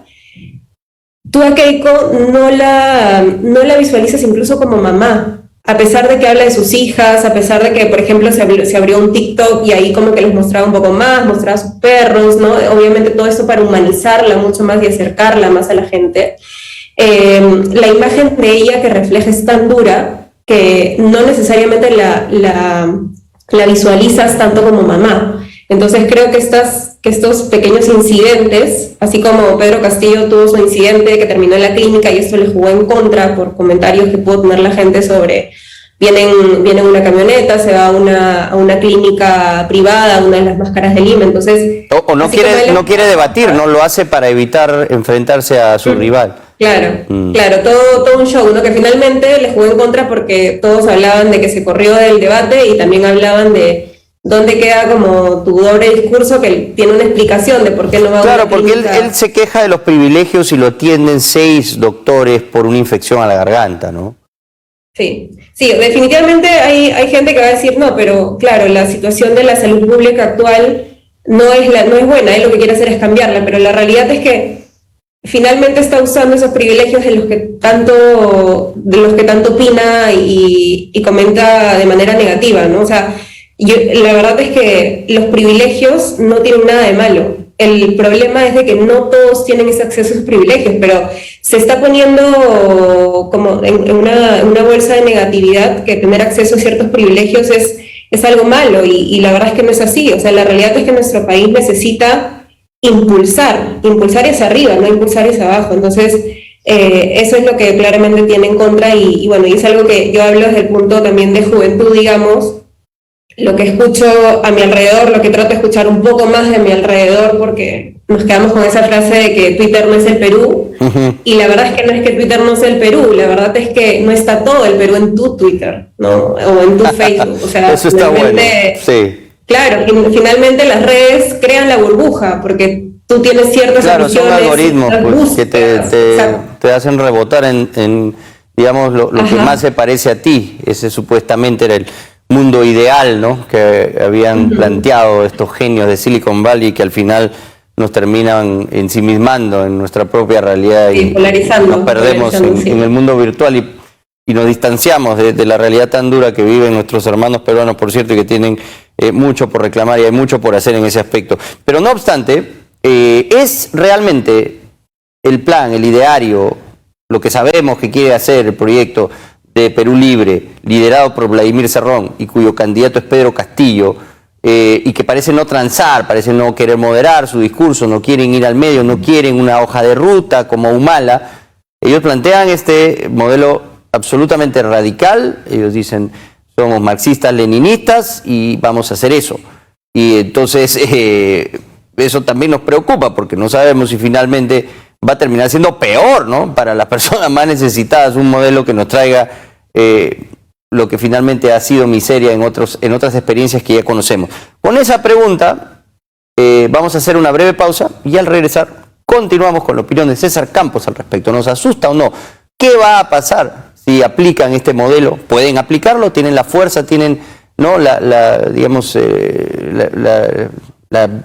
tú a Keiko no la visualizas incluso como mamá, a pesar de que habla de sus hijas, a pesar de que, por ejemplo, se abrió un TikTok y ahí como que les mostraba un poco más, mostraba a sus perros, ¿no? Obviamente todo esto para humanizarla mucho más y acercarla más a la gente. La imagen de ella que refleja es tan dura que no necesariamente la visualizas tanto como mamá. Entonces creo que estos pequeños incidentes, así como Pedro Castillo tuvo su incidente que terminó en la clínica y esto le jugó en contra por comentarios que pudo tener la gente sobre viene en una camioneta, se va a una clínica privada, una de las más caras de Lima, entonces... O no quiere debatir, no lo hace para evitar enfrentarse a su rival. Claro, todo un show, ¿no?, que finalmente le jugó en contra porque todos hablaban de que se corrió del debate y también hablaban de dónde queda como tu doble discurso que tiene una explicación de por qué no va a una clínica. Claro, porque él se queja de los privilegios y lo atienden 6 doctores por una infección a la garganta, ¿no? Sí, definitivamente hay gente que va a decir, no, pero claro, la situación de la salud pública actual no es buena, lo que quiere hacer es cambiarla, pero la realidad es que finalmente está usando esos privilegios de los que tanto opina y comenta de manera negativa, ¿no? O sea, la verdad es que los privilegios no tienen nada de malo. El problema es de que no todos tienen ese acceso a esos privilegios, pero se está poniendo como en una bolsa de negatividad que tener acceso a ciertos privilegios es algo malo, y la verdad es que no es así. O sea, la realidad es que nuestro país necesita impulsar hacia arriba, no impulsar hacia abajo. Entonces, eso es lo que claramente tiene en contra, y bueno, y es algo que yo hablo desde el punto también de juventud, digamos. Lo que escucho a mi alrededor, lo que trato de escuchar un poco más de mi alrededor, porque nos quedamos con esa frase de que Twitter no es el Perú, y la verdad es que no es que Twitter no sea el Perú, la verdad es que no está todo el Perú en tu Twitter, ¿no? O en tu Facebook, o sea, eso está bueno, sí. Claro, finalmente las redes crean la burbuja, porque tú tienes ciertas son algoritmos pues, que te hacen rebotar en digamos, lo que más se parece a ti. Ese supuestamente era el mundo ideal, ¿no? Que habían planteado estos genios de Silicon Valley, que al final nos terminan ensimismando en nuestra propia realidad y nos perdemos en el mundo virtual y nos distanciamos de la realidad tan dura que viven nuestros hermanos peruanos, por cierto, y que tienen mucho por reclamar y hay mucho por hacer en ese aspecto. Pero no obstante, es realmente el plan, el ideario, lo que sabemos que quiere hacer el proyecto de Perú Libre, liderado por Vladimir Cerrón y cuyo candidato es Pedro Castillo, y que parece no transar, parece no querer moderar su discurso, no quieren ir al medio, no quieren una hoja de ruta como Humala. Ellos plantean este modelo absolutamente radical. Ellos dicen, somos marxistas leninistas y vamos a hacer eso. Y entonces eso también nos preocupa, porque no sabemos si finalmente va a terminar siendo peor, ¿no?, para las personas más necesitadas, un modelo que nos traiga lo que finalmente ha sido miseria en otras experiencias que ya conocemos. Con esa pregunta vamos a hacer una breve pausa y al regresar continuamos con la opinión de César Campos al respecto. ¿Nos asusta o no? ¿Qué va a pasar si aplican este modelo? ¿Pueden aplicarlo? ¿Tienen la fuerza? ¿Tienen, no, la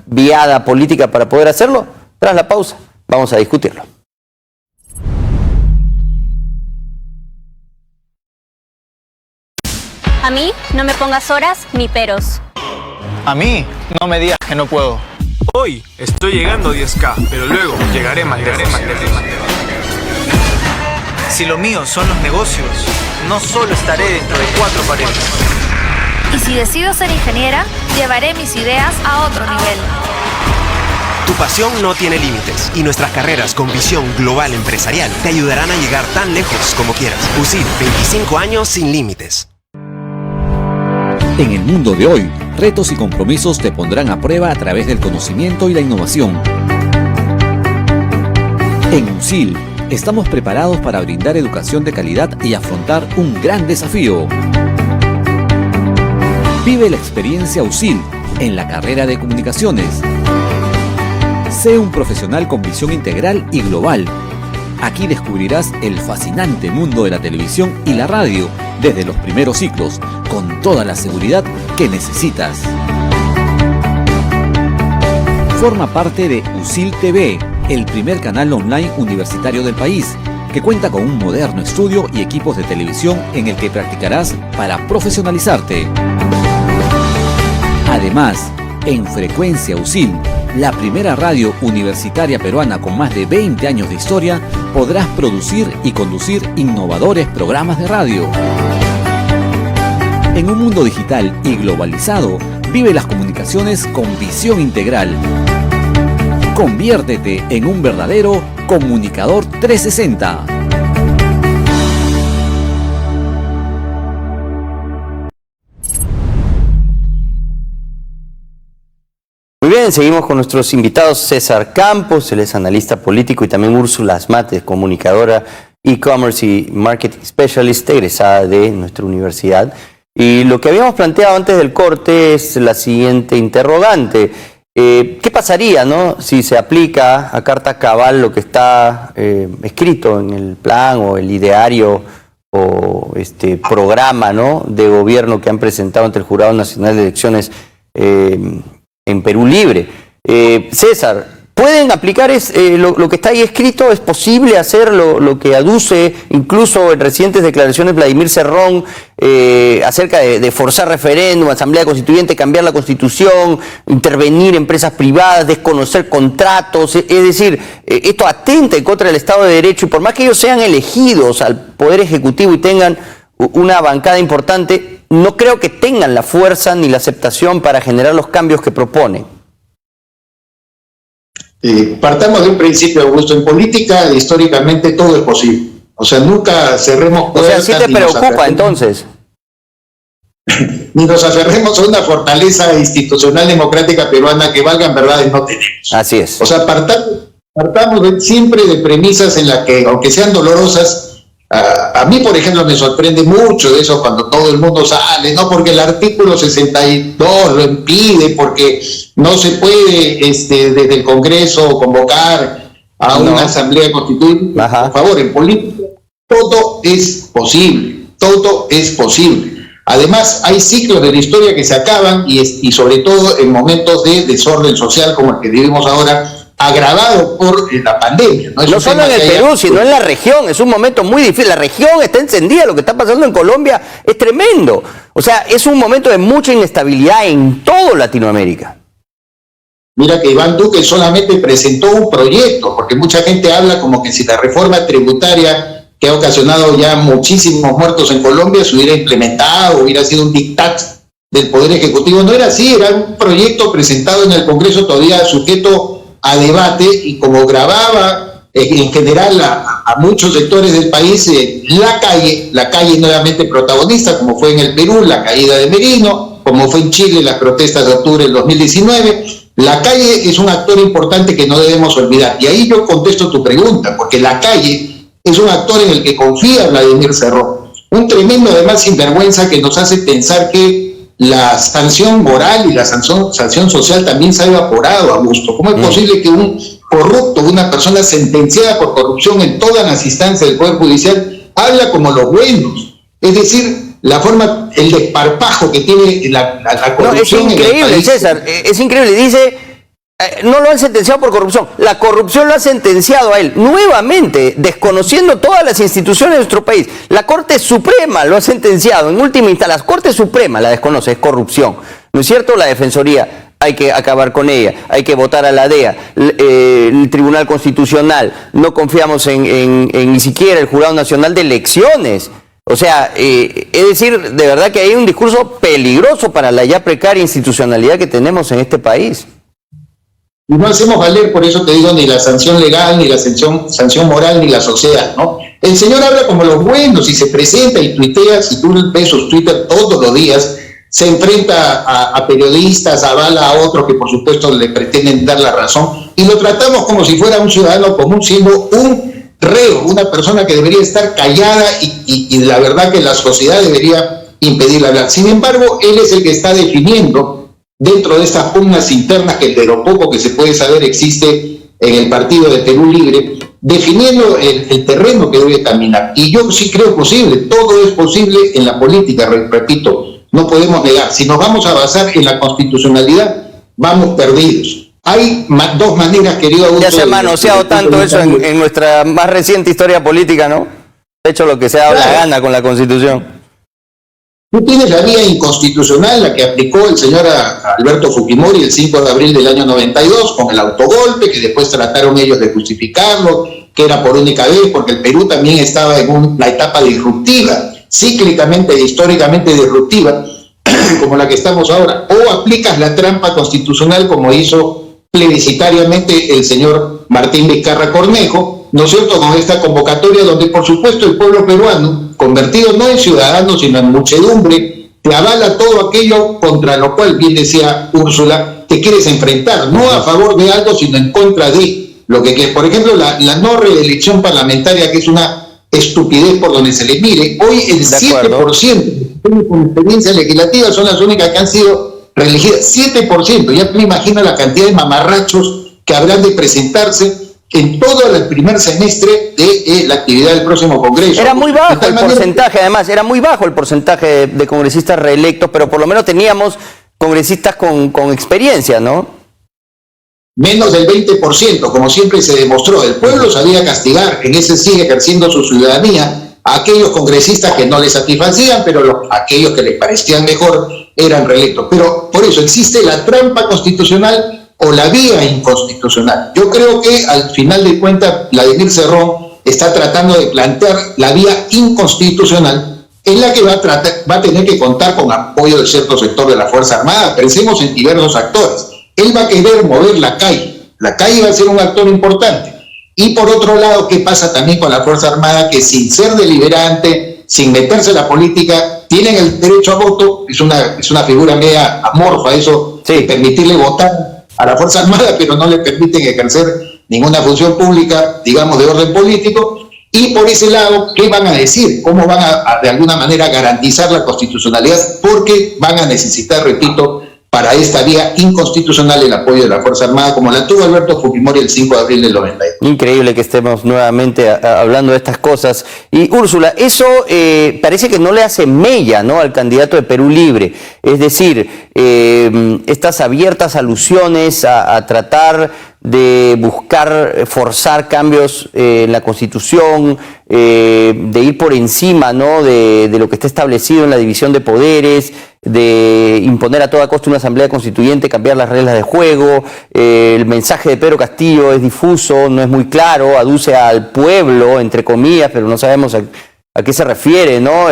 viada política para poder hacerlo? Tras la pausa vamos a discutirlo. A mí no me pongas horas ni peros. A mí no me digas que no puedo. Hoy estoy llegando a 10K, pero luego llegaré más lejos. Si lo mío son los negocios, no solo estaré dentro de 4 paredes. Y si decido ser ingeniera, llevaré mis ideas a otro nivel. Tu pasión no tiene límites y nuestras carreras con visión global empresarial te ayudarán a llegar tan lejos como quieras. USIL, 25 años sin límites. En el mundo de hoy, retos y compromisos te pondrán a prueba a través del conocimiento y la innovación. En USIL, estamos preparados para brindar educación de calidad y afrontar un gran desafío. Vive la experiencia USIL en la carrera de comunicaciones. Sé un profesional con visión integral y global. Aquí descubrirás el fascinante mundo de la televisión y la radio desde los primeros ciclos, con toda la seguridad que necesitas. Forma parte de USIL TV, el primer canal online universitario del país, que cuenta con un moderno estudio y equipos de televisión en el que practicarás para profesionalizarte. Además, en Frecuencia USIL, la primera radio universitaria peruana con más de 20 años de historia, podrás producir y conducir innovadores programas de radio. En un mundo digital y globalizado, vive las comunicaciones con visión integral. Conviértete en un verdadero comunicador 360. Muy bien, seguimos con nuestros invitados. César Campos, él es analista político, y también Úrsula Asmate, comunicadora, e-commerce y marketing specialist, egresada de nuestra universidad. Y lo que habíamos planteado antes del corte es la siguiente interrogante. ¿Qué pasaría, no, si se aplica a carta cabal lo que está escrito en el plan o el ideario o este programa, ¿no?, de gobierno que han presentado ante el Jurado Nacional de Elecciones en Perú Libre? César, ¿pueden aplicar lo que está ahí escrito? ¿Es posible hacer lo que aduce incluso en recientes declaraciones Vladimir Cerrón acerca de forzar referéndum, asamblea constituyente, cambiar la constitución, intervenir empresas privadas, desconocer contratos? Es decir, esto atenta en contra del Estado de Derecho, y por más que ellos sean elegidos al Poder Ejecutivo y tengan una bancada importante, no creo que tengan la fuerza ni la aceptación para generar los cambios que proponen. Partamos de un principio, Augusto. En política, históricamente, todo es posible. O sea, nunca cerremos puertas. O sea, ¿sí te preocupa entonces? ni nos aferremos a una fortaleza institucional democrática peruana que valgan verdades no tenemos. Así es. O sea, partamos siempre de premisas en las que, aunque sean dolorosas, a mí, por ejemplo, me sorprende mucho de eso cuando todo el mundo sale, no porque el artículo 62 lo impide, porque no se puede desde el Congreso convocar a una asamblea constituyente. Por favor, en política todo es posible, todo es posible. Además, hay ciclos de la historia que se acaban y sobre todo en momentos de desorden social como el que vivimos ahora, agravado por la pandemia. No solo en el Perú, sino en la región. Es un momento muy difícil. La región está encendida. Lo que está pasando en Colombia es tremendo. O sea, es un momento de mucha inestabilidad en toda Latinoamérica. Mira que Iván Duque solamente presentó un proyecto, porque mucha gente habla como que si la reforma tributaria que ha ocasionado ya muchísimos muertos en Colombia se hubiera implementado, hubiera sido un dictat del Poder Ejecutivo. No era así, era un proyecto presentado en el Congreso todavía sujeto a debate, y como grababa en general a muchos sectores del país, la calle nuevamente protagonista, como fue en el Perú la caída de Merino, como fue en Chile las protestas de octubre del 2019, la calle es un actor importante que no debemos olvidar. Y ahí yo contesto tu pregunta, porque la calle es un actor en el que confía Vladimir Cerrón, un tremendo además sinvergüenza que nos hace pensar que la sanción moral y la sanción social también se ha evaporado a gusto. ¿Cómo es posible que un corrupto, una persona sentenciada por corrupción en todas las instancias del Poder Judicial, habla como los buenos? Es decir, la forma, el desparpajo que tiene la corrupción. No, es increíble, César, es increíble. Dice, no lo han sentenciado por corrupción, la corrupción lo ha sentenciado a él, nuevamente, desconociendo todas las instituciones de nuestro país. La Corte Suprema lo ha sentenciado, en última instancia, la Corte Suprema la desconoce, es corrupción, ¿no es cierto? La Defensoría, hay que acabar con ella, hay que votar a la DEA, el Tribunal Constitucional, no confiamos en ni siquiera el Jurado Nacional de Elecciones. O sea, es decir, de verdad que hay un discurso peligroso para la ya precaria institucionalidad que tenemos en este país. Y no hacemos valer, por eso te digo, ni la sanción legal, ni la sanción moral, ni la social, ¿no? El señor habla como los buenos y se presenta y tuitea, si tú ves sus Twitter todos los días, se enfrenta a periodistas, avala a otros que por supuesto le pretenden dar la razón, y lo tratamos como si fuera un ciudadano común, siendo un reo, una persona que debería estar callada y la verdad que la sociedad debería impedirle hablar. Sin embargo, él es el que está definiendo dentro de estas pugnas internas que de lo poco que se puede saber existe en el partido de Perú Libre, definiendo el terreno que debe caminar. Y yo sí creo posible, todo es posible en la política, repito, no podemos negar. Si nos vamos a basar en la constitucionalidad, vamos perdidos. Hay dos maneras, querido Augusto. Ya se ha manoseado tanto eso en nuestra más reciente historia política, ¿no? De hecho, lo que se ha dado la gana con la Constitución. Tú tienes la vía inconstitucional, la que aplicó el señor Alberto Fujimori el 5 de abril del año 92, con el autogolpe, que después trataron ellos de justificarlo, que era por única vez, porque el Perú también estaba en una etapa disruptiva, cíclicamente e históricamente disruptiva, como la que estamos ahora. O aplicas la trampa constitucional, como hizo plebiscitariamente el señor Martín Vizcarra Cornejo, ¿no es cierto?, con esta convocatoria donde, por supuesto, el pueblo peruano, convertido no en ciudadano, sino en muchedumbre, te avala todo aquello contra lo cual, bien decía Úrsula, te quieres enfrentar, no a favor de algo, sino en contra de lo que quieres. Por ejemplo, la no reelección parlamentaria, que es una estupidez por donde se le mire. Hoy el 7% con experiencia legislativa son las únicas que han sido reelegidas. 7%, ya me imagino la cantidad de mamarrachos que habrán de presentarse en todo el primer semestre de la actividad del próximo Congreso. Era muy bajo el porcentaje, además, era muy bajo el porcentaje de congresistas reelectos, pero por lo menos teníamos congresistas con experiencia, ¿no? Menos del 20%, como siempre se demostró. El pueblo sabía castigar, en ese sigue ejerciendo su ciudadanía, a aquellos congresistas que no les satisfacían, pero aquellos que les parecían mejor eran reelectos. Pero por eso existe la trampa constitucional o la vía inconstitucional. Yo creo que al final de cuentas Vladimir Cerrón está tratando de plantear la vía inconstitucional, en la que va a tener que contar con apoyo de cierto sector de la Fuerza Armada. Pensemos en diversos actores. Él va a querer mover la calle va a ser un actor importante. Y por otro lado, ¿qué pasa también con la Fuerza Armada? Que sin ser deliberante, sin meterse en la política, tienen el derecho a voto. Es una figura media amorfa eso, de permitirle votar a la Fuerza Armada, pero no le permiten ejercer ninguna función pública, digamos, de orden político. Y por ese lado, ¿qué van a decir? ¿Cómo van a de alguna manera garantizar la constitucionalidad? Porque van a necesitar, repito, para esta vía inconstitucional el apoyo de la Fuerza Armada, como la tuvo Alberto Fujimori el 5 de abril del 92. Increíble que estemos nuevamente hablando de estas cosas. Y Úrsula, eso parece que no le hace mella, ¿no?, al candidato de Perú Libre. Es decir, estas abiertas alusiones a tratar de buscar forzar cambios en la Constitución, de ir por encima, ¿no?, de lo que está establecido en la división de poderes, de imponer a toda costa una asamblea constituyente, cambiar las reglas de juego. El mensaje de Pedro Castillo es difuso, no es muy claro, aduce al pueblo, entre comillas, pero no sabemos a qué se refiere, ¿no?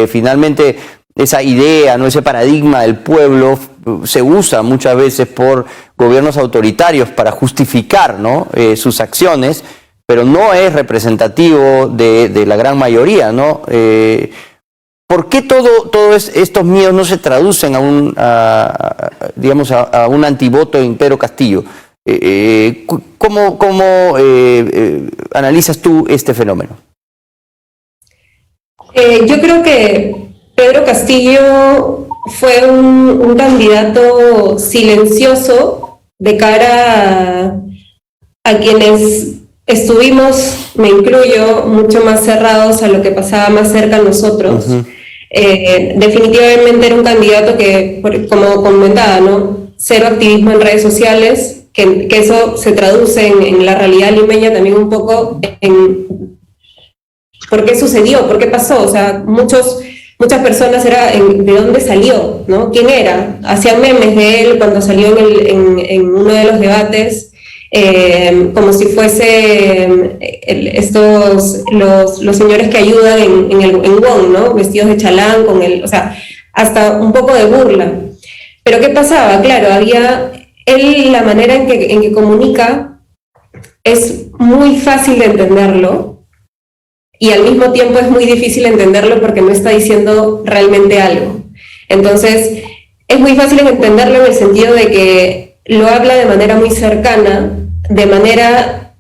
Finalmente, esa idea, ¿no?, ese paradigma del pueblo se usa muchas veces por gobiernos autoritarios para justificar, ¿no?, sus acciones, pero no es representativo de la gran mayoría, ¿no? ¿Por qué todos estos miedos no se traducen a un antivoto en Pedro Castillo? ¿Cómo analizas tú este fenómeno? Yo creo que Pedro Castillo fue un candidato silencioso de cara a quienes estuvimos, me incluyo, mucho más cerrados a lo que pasaba más cerca a nosotros. Definitivamente era un candidato que, como comentaba, ¿no?, cero activismo en redes sociales, que eso se traduce en la realidad limeña también un poco en por qué sucedió, por qué pasó. O sea, muchas personas de dónde salió, ¿no? ¿Quién era? Hacían memes de él cuando salió en uno de los debates, como si fuese los señores que ayudan en WON, ¿no?, vestidos de chalán, o sea, hasta un poco de burla. Pero ¿qué pasaba? Claro, la manera en que comunica es muy fácil de entenderlo, y al mismo tiempo es muy difícil entenderlo porque no está diciendo realmente algo. Entonces, es muy fácil entenderlo en el sentido de que lo habla de manera muy cercana, de manera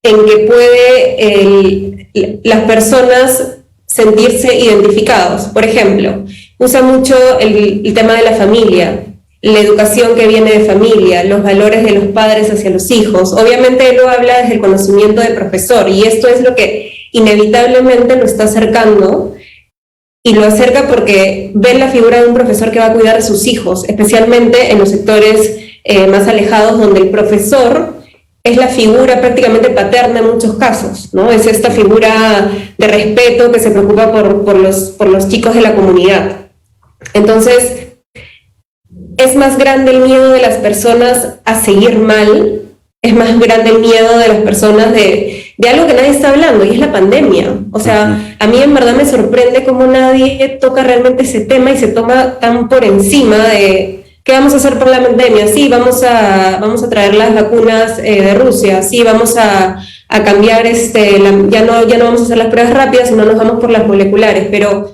en que puede las personas sentirse identificados. Por ejemplo, usa mucho el tema de la familia, la educación que viene de familia, los valores de los padres hacia los hijos. Obviamente él lo habla desde el conocimiento de profesor, y esto es lo que inevitablemente lo está acercando, y lo acerca porque ve la figura de un profesor que va a cuidar a sus hijos, especialmente en los sectores más alejados, donde el profesor es la figura prácticamente paterna en muchos casos, ¿no? Es esta figura de respeto que se preocupa por los chicos de la comunidad. Entonces, es más grande el miedo de las personas a seguir mal, es más grande el miedo de las personas de algo que nadie está hablando, y es la pandemia. O sea, a mí en verdad me sorprende cómo nadie toca realmente ese tema y se toma tan por encima de ¿qué vamos a hacer por la pandemia? Sí, vamos a traer las vacunas de Rusia, sí, vamos a cambiar, ya no vamos a hacer las pruebas rápidas, sino nos vamos por las moleculares, pero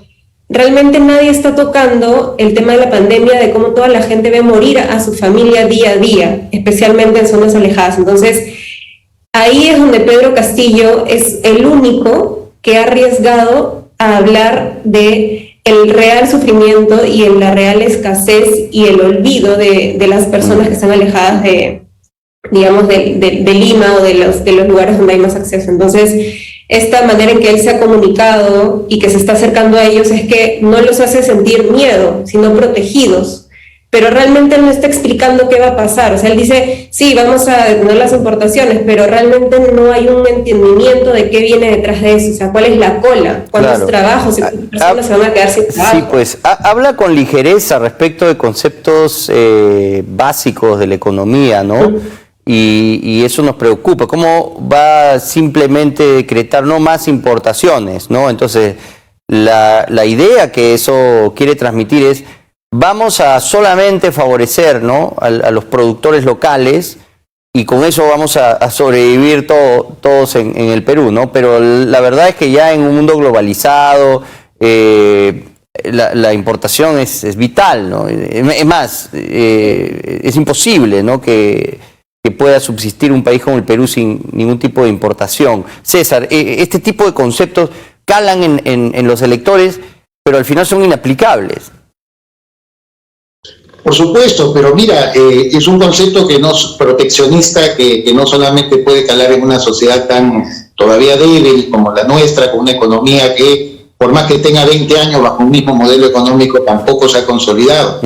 realmente nadie está tocando el tema de la pandemia, de cómo toda la gente ve morir a su familia día a día, especialmente en zonas alejadas. Entonces, ahí es donde Pedro Castillo es el único que ha arriesgado a hablar de el real sufrimiento y en la real escasez y el olvido de las personas que están alejadas de Lima o de los lugares donde hay más acceso. Entonces, esta manera en que él se ha comunicado y que se está acercando a ellos es que no los hace sentir miedo, sino protegidos. Pero realmente él no está explicando qué va a pasar. O sea, él dice, sí, vamos a detener las importaciones, pero realmente no hay un entendimiento de qué viene detrás de eso. O sea, cuál es la cola, cuántos trabajos y cuántas personas se van a quedar sin trabajo. Sí, pues habla con ligereza respecto de conceptos básicos de la economía, ¿no? Y eso nos preocupa. ¿Cómo va simplemente a decretar no más importaciones, ¿no? Entonces, la idea que eso quiere transmitir es: vamos a solamente favorecer, ¿no?, a los productores locales, y con eso vamos a sobrevivir todos en el Perú, ¿no? Pero la verdad es que ya en un mundo globalizado, la importación es vital, ¿no? Es más, es imposible, ¿no?, que pueda subsistir un país como el Perú sin ningún tipo de importación. César, este tipo de conceptos calan en los electores, pero al final son inaplicables. Por supuesto, pero mira, es un concepto que no es proteccionista, que no solamente puede calar en una sociedad tan todavía débil como la nuestra, con una economía que, por más que tenga 20 años bajo un mismo modelo económico, tampoco se ha consolidado.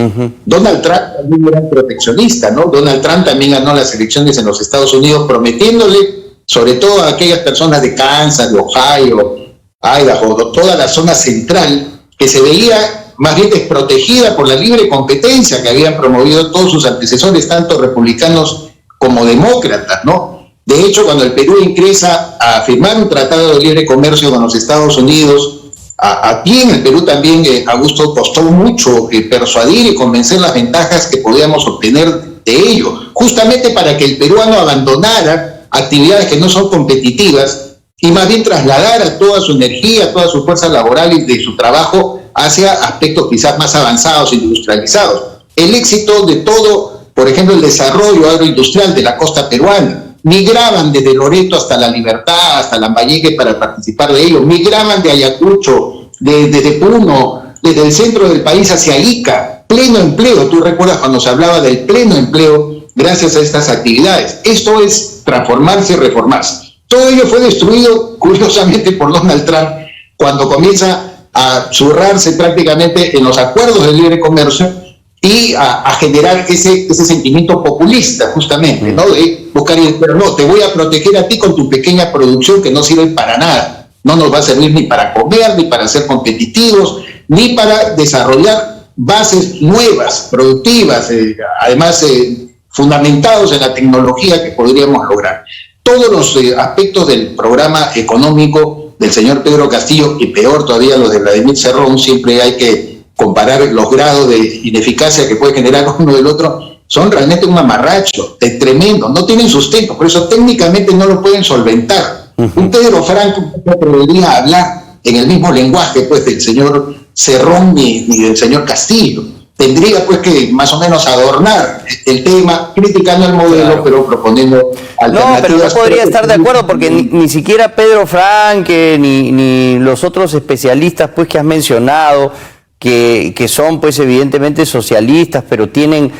Donald Trump también era un proteccionista, ¿no? Donald Trump también ganó las elecciones en los Estados Unidos prometiéndole, sobre todo a aquellas personas de Kansas, de Ohio, Idaho, toda la zona central, que se veía más bien desprotegida por la libre competencia que habían promovido todos sus antecesores, tanto republicanos como demócratas, ¿no? De hecho, cuando el Perú ingresa a firmar un tratado de libre comercio con los Estados Unidos, aquí en el Perú también, Augusto, costó mucho persuadir y convencer las ventajas que podíamos obtener de ello, justamente para que el peruano abandonara actividades que no son competitivas y más bien trasladara toda su energía, toda su fuerza laboral y de su trabajo hacia aspectos quizás más avanzados, industrializados. El éxito de todo, por ejemplo, el desarrollo agroindustrial de la costa peruana, migraban desde Loreto hasta La Libertad, hasta Lambayeque para participar de ello, migraban de Ayacucho, desde Puno, desde el centro del país hacia Ica, pleno empleo. Tú recuerdas cuando se hablaba del pleno empleo gracias a estas actividades. Esto es transformarse y reformarse. Todo ello fue destruido, curiosamente, por Donald Trump cuando comienza a zurrarse prácticamente en los acuerdos de libre comercio y a generar ese sentimiento populista, justamente, ¿no? De buscar, pero no, te voy a proteger a ti con tu pequeña producción que no sirve para nada. No nos va a servir ni para comer, ni para ser competitivos, ni para desarrollar bases nuevas, productivas, además fundamentados en la tecnología que podríamos lograr. Todos los aspectos del programa económico del señor Pedro Castillo, y peor todavía los de Vladimir Cerrón, siempre hay que comparar los grados de ineficacia que puede generar uno del otro, son realmente un mamarracho, tremendo, no tienen sustento, por eso técnicamente no lo pueden solventar. Un Pedro Franco no podría hablar en el mismo lenguaje pues del señor Cerrón ni del señor Castillo. Tendría pues que más o menos adornar el tema, criticando el modelo, claro, pero proponiendo alternativas. No, pero no podría estar de acuerdo porque ni siquiera Pedro Franque ni los otros especialistas pues que has mencionado, que son pues evidentemente socialistas, pero tienen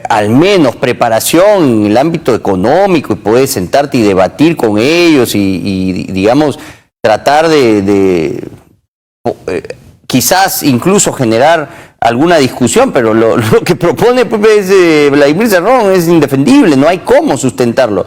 al menos preparación en el ámbito económico y puedes sentarte y debatir con ellos y digamos, tratar de quizás incluso generar alguna discusión, pero lo que propone pues, Vladimir Cerrón es indefendible, no hay cómo sustentarlo.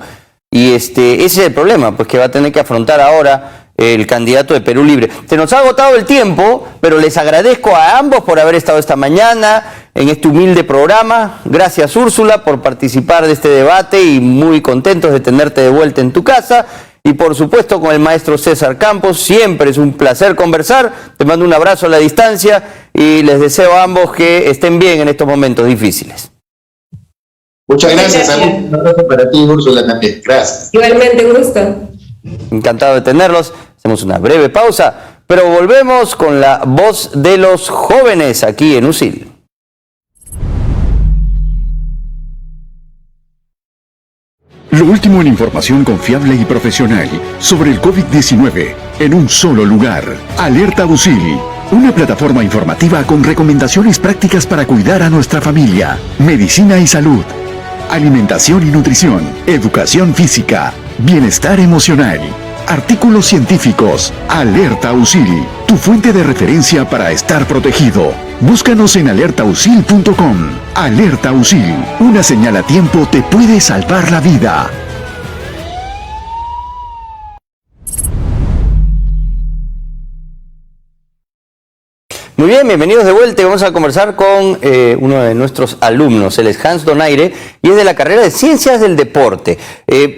Y ese es el problema, pues que va a tener que afrontar ahora el candidato de Perú Libre. Se nos ha agotado el tiempo, pero les agradezco a ambos por haber estado esta mañana en este humilde programa. Gracias, Úrsula, por participar de este debate y muy contentos de tenerte de vuelta en tu casa. Y por supuesto con el maestro César Campos, siempre es un placer conversar. Te mando un abrazo a la distancia y les deseo a ambos que estén bien en estos momentos difíciles. Muchas gracias. Un abrazo para ti, Úrsula, también. Gracias. Igualmente, un gusto. Encantado de tenerlos. Hacemos una breve pausa, pero volvemos con la voz de los jóvenes aquí en USIL. Lo último en información confiable y profesional sobre el COVID-19 en un solo lugar. Alerta USIL, una plataforma informativa con recomendaciones prácticas para cuidar a nuestra familia, medicina y salud, alimentación y nutrición, educación física, bienestar emocional, artículos científicos. Alerta USIL, tu fuente de referencia para estar protegido. Búscanos en alertausil.com. Alerta USIL, una señal a tiempo te puede salvar la vida. Muy bien, bienvenidos de vuelta y vamos a conversar con uno de nuestros alumnos. Él es Hans Donaire y es de la carrera de Ciencias del Deporte.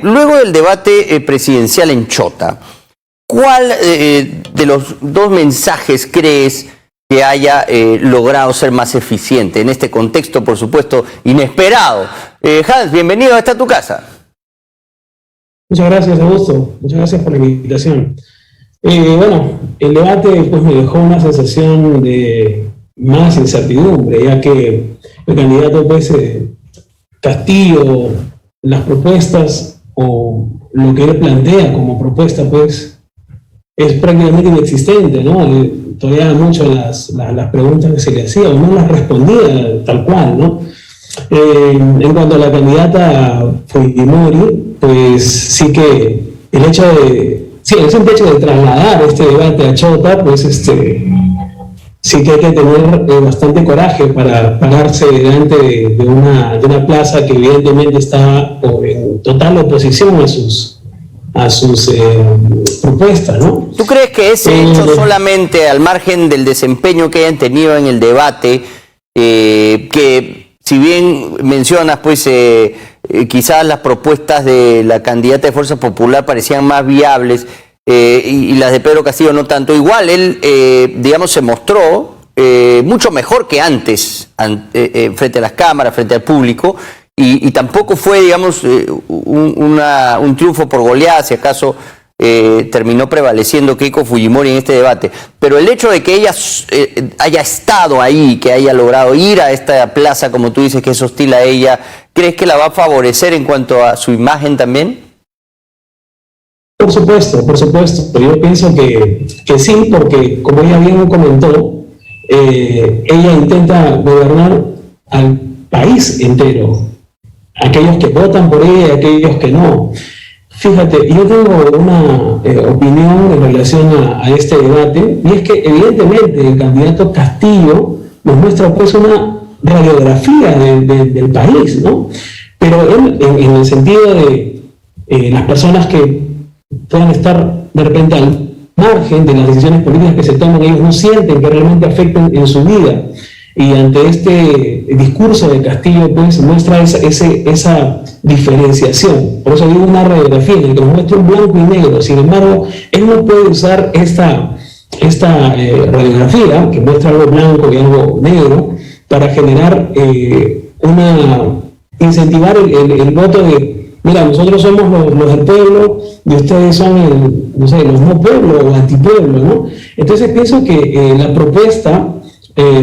Luego del debate presidencial en Chota, ¿cuál de los dos mensajes crees que haya logrado ser más eficiente en este contexto, por supuesto, inesperado? Hans, bienvenido a esta tu casa. Muchas gracias, Augusto. Muchas gracias por la invitación. Bueno, el debate pues me dejó una sensación de más incertidumbre, ya que el candidato pues Castillo, las propuestas o lo que él plantea como propuesta pues es prácticamente inexistente, ¿no? Todavía mucho las preguntas que se le hacía o no las respondía tal cual, ¿no? En cuanto a la candidata Fujimori, pues sí que el simple hecho de trasladar este debate a Chota, pues sí que hay que tener bastante coraje para pararse delante de una plaza que evidentemente está en total oposición a sus propuestas, ¿no? ¿Tú crees que ese hecho solamente, al margen del desempeño que hayan tenido en el debate, que si bien mencionas, pues quizás las propuestas de la candidata de Fuerza Popular parecían más viables y las de Pedro Castillo no tanto, igual él, digamos, se mostró mucho mejor que antes, frente a las cámaras, frente al público, y tampoco fue, digamos, un triunfo por goleada, si acaso terminó prevaleciendo Keiko Fujimori en este debate. Pero el hecho de que ella haya estado ahí, que haya logrado ir a esta plaza, como tú dices, que es hostil a ella, ¿crees que la va a favorecer en cuanto a su imagen también? Por supuesto. Yo pienso que sí, porque como ella bien comentó, ella intenta gobernar al país entero, aquellos que votan por ella y aquellos que no. Fíjate, yo tengo una opinión en relación a este debate, y es que evidentemente el candidato Castillo nos muestra pues una radiografía del país, ¿no? Pero él, en el sentido de las personas que puedan estar de repente al margen de las decisiones políticas que se toman, ellos no sienten que realmente afecten en su vida. Y ante este discurso de Castillo, pues muestra esa diferenciación. Por eso digo una radiografía en la que nos muestra un blanco y negro. Sin embargo, él no puede usar esta radiografía, que muestra algo blanco y algo negro, para generar incentivar el voto de, mira, nosotros somos los del pueblo y ustedes son los no pueblo o antipueblo, ¿no? Entonces pienso que la propuesta,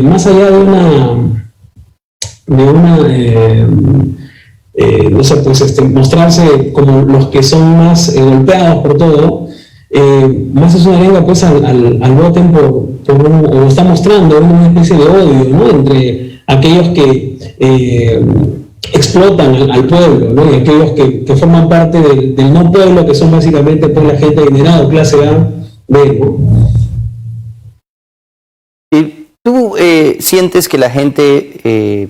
más allá de mostrarse como los que son más golpeados por todo, más es una arenga pues al voten o está mostrando una especie de odio, ¿no? Entre aquellos que explotan al pueblo, ¿no? Y aquellos que forman parte del no pueblo, que son básicamente pues la gente adinerada, clase A, B, ¿no? ¿Tú sientes que la gente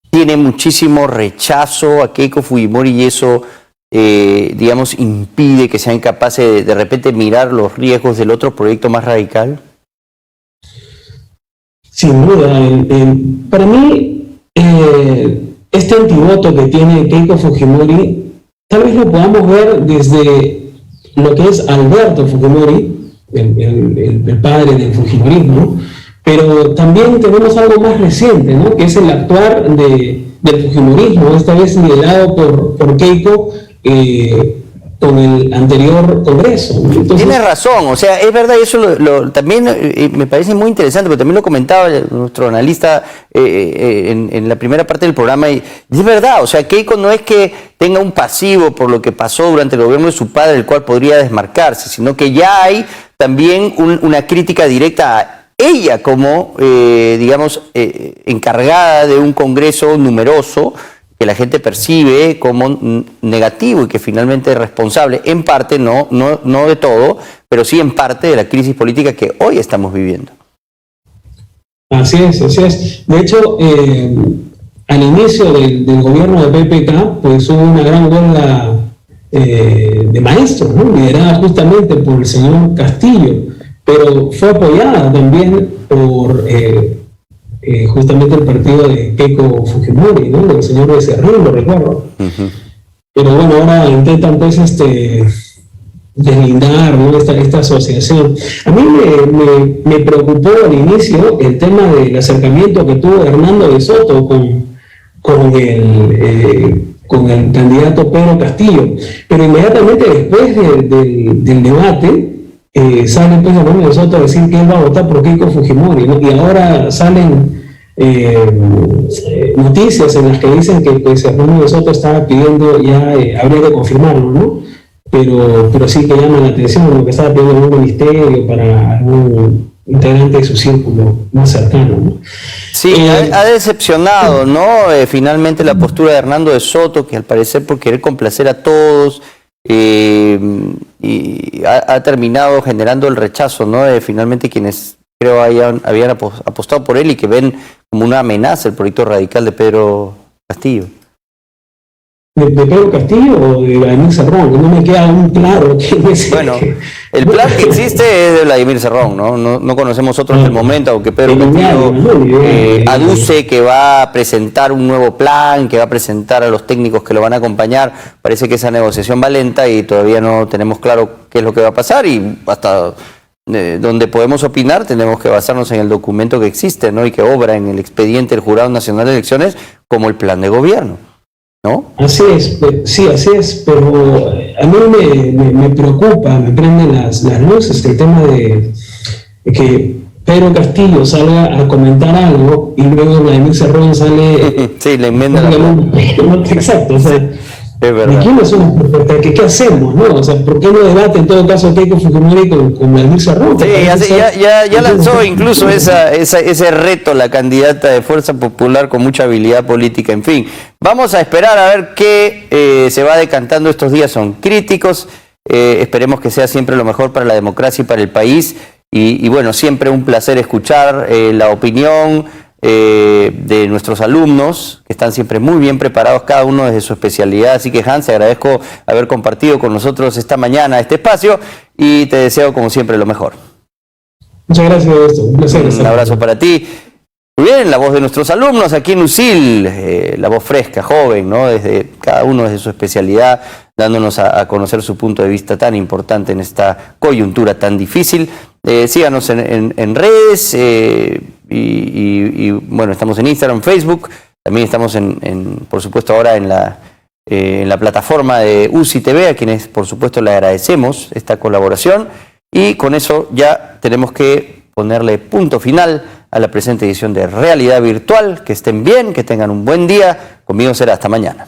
tiene muchísimo rechazo a Keiko Fujimori y eso, digamos, impide que sean capaces de repente mirar los riesgos del otro proyecto más radical? Sin duda. Para mí, este antivoto que tiene Keiko Fujimori, tal vez lo podamos ver desde lo que es Alberto Fujimori, el padre del Fujimorismo, pero también tenemos algo más reciente, ¿no? Que es el actuar del Fujimorismo, esta vez liderado por Keiko con el anterior Congreso. Entonces, tienes razón, o sea, es verdad, y eso también me parece muy interesante, porque también lo comentaba nuestro analista en la primera parte del programa, y es verdad, o sea, Keiko no es que tenga un pasivo por lo que pasó durante el gobierno de su padre, del cual podría desmarcarse, sino que ya hay también una crítica directa a ella como, digamos, encargada de un Congreso numeroso que la gente percibe como negativo y que finalmente es responsable, en parte, no de todo, pero sí en parte de la crisis política que hoy estamos viviendo. Así es. De hecho, al inicio del gobierno de PPK, pues hubo una gran huelga de maestros, ¿no? Liderada justamente por el señor Castillo, pero fue apoyada también por justamente el partido de Keiko Fujimori, ¿no? Del señor Becerril, lo recuerdo. Uh-huh. Pero bueno, ahora intentan pues deslindar, ¿no? esta asociación. A mí me preocupó al inicio el tema del acercamiento que tuvo Hernando de Soto con el candidato Pedro Castillo, pero inmediatamente después del debate, sale pues Hernando de Soto a decir que él va a votar por Keiko Fujimori, ¿no? Y ahora salen noticias en las que dicen que pues Hernando de Soto estaba pidiendo, ya habría que confirmarlo, ¿no? Pero sí que llama la atención lo que estaba pidiendo algún ministerio para algún integrante de su círculo más cercano, ¿no? Sí, ha decepcionado, ¿no? Finalmente la postura de Hernando de Soto, que al parecer por querer complacer a todos, y ha terminado generando el rechazo, ¿no? De finalmente quienes creo habían apostado por él y que ven como una amenaza el proyecto radical de Pedro Castillo. ¿De Pedro Castillo o de Vladimir Cerrón? No me queda aún claro quién es. Bueno, el plan que existe es de Vladimir Cerrón, ¿no? No conocemos otro en el momento, aunque Pedro Castillo aduce que va a presentar un nuevo plan, que va a presentar a los técnicos que lo van a acompañar. Parece que esa negociación va lenta y todavía no tenemos claro qué es lo que va a pasar, y hasta donde podemos opinar tenemos que basarnos en el documento que existe, ¿no? Y que obra en el expediente del Jurado Nacional de Elecciones como el plan de gobierno, ¿no? Así es, sí, así es, pero a mí me preocupa, me prenden las luces el tema de que Pedro Castillo salga a comentar algo y luego Vladimir Cerrón sale... Sí, le enmienda Exacto, o sea, es verdad. ¿de quién es una propuesta? ¿Qué hacemos, no? O sea, ¿por qué no debate en todo caso Keiko Fujimori con Vladimir Cerrón? Sí, ya lanzó incluso ese reto la candidata de Fuerza Popular con mucha habilidad política, en fin. Vamos a esperar a ver qué se va decantando. Estos días son críticos, esperemos que sea siempre lo mejor para la democracia y para el país, y bueno, siempre un placer escuchar la opinión de nuestros alumnos, que están siempre muy bien preparados, cada uno desde su especialidad. Así que, Hans, te agradezco haber compartido con nosotros esta mañana este espacio y te deseo como siempre lo mejor. Muchas gracias, Augusto. Un placer. Un abrazo para ti. Muy bien, la voz de nuestros alumnos aquí en UCIL, la voz fresca, joven, ¿no? Desde cada uno desde su especialidad, dándonos a conocer su punto de vista tan importante en esta coyuntura tan difícil. Síganos en redes, y bueno, estamos en Instagram, Facebook, también estamos por supuesto ahora en la plataforma de UCI TV, a quienes por supuesto le agradecemos esta colaboración, y con eso ya tenemos que ponerle punto final a la presente edición de Realidad Virtual. Que estén bien, que tengan un buen día. Conmigo será hasta mañana.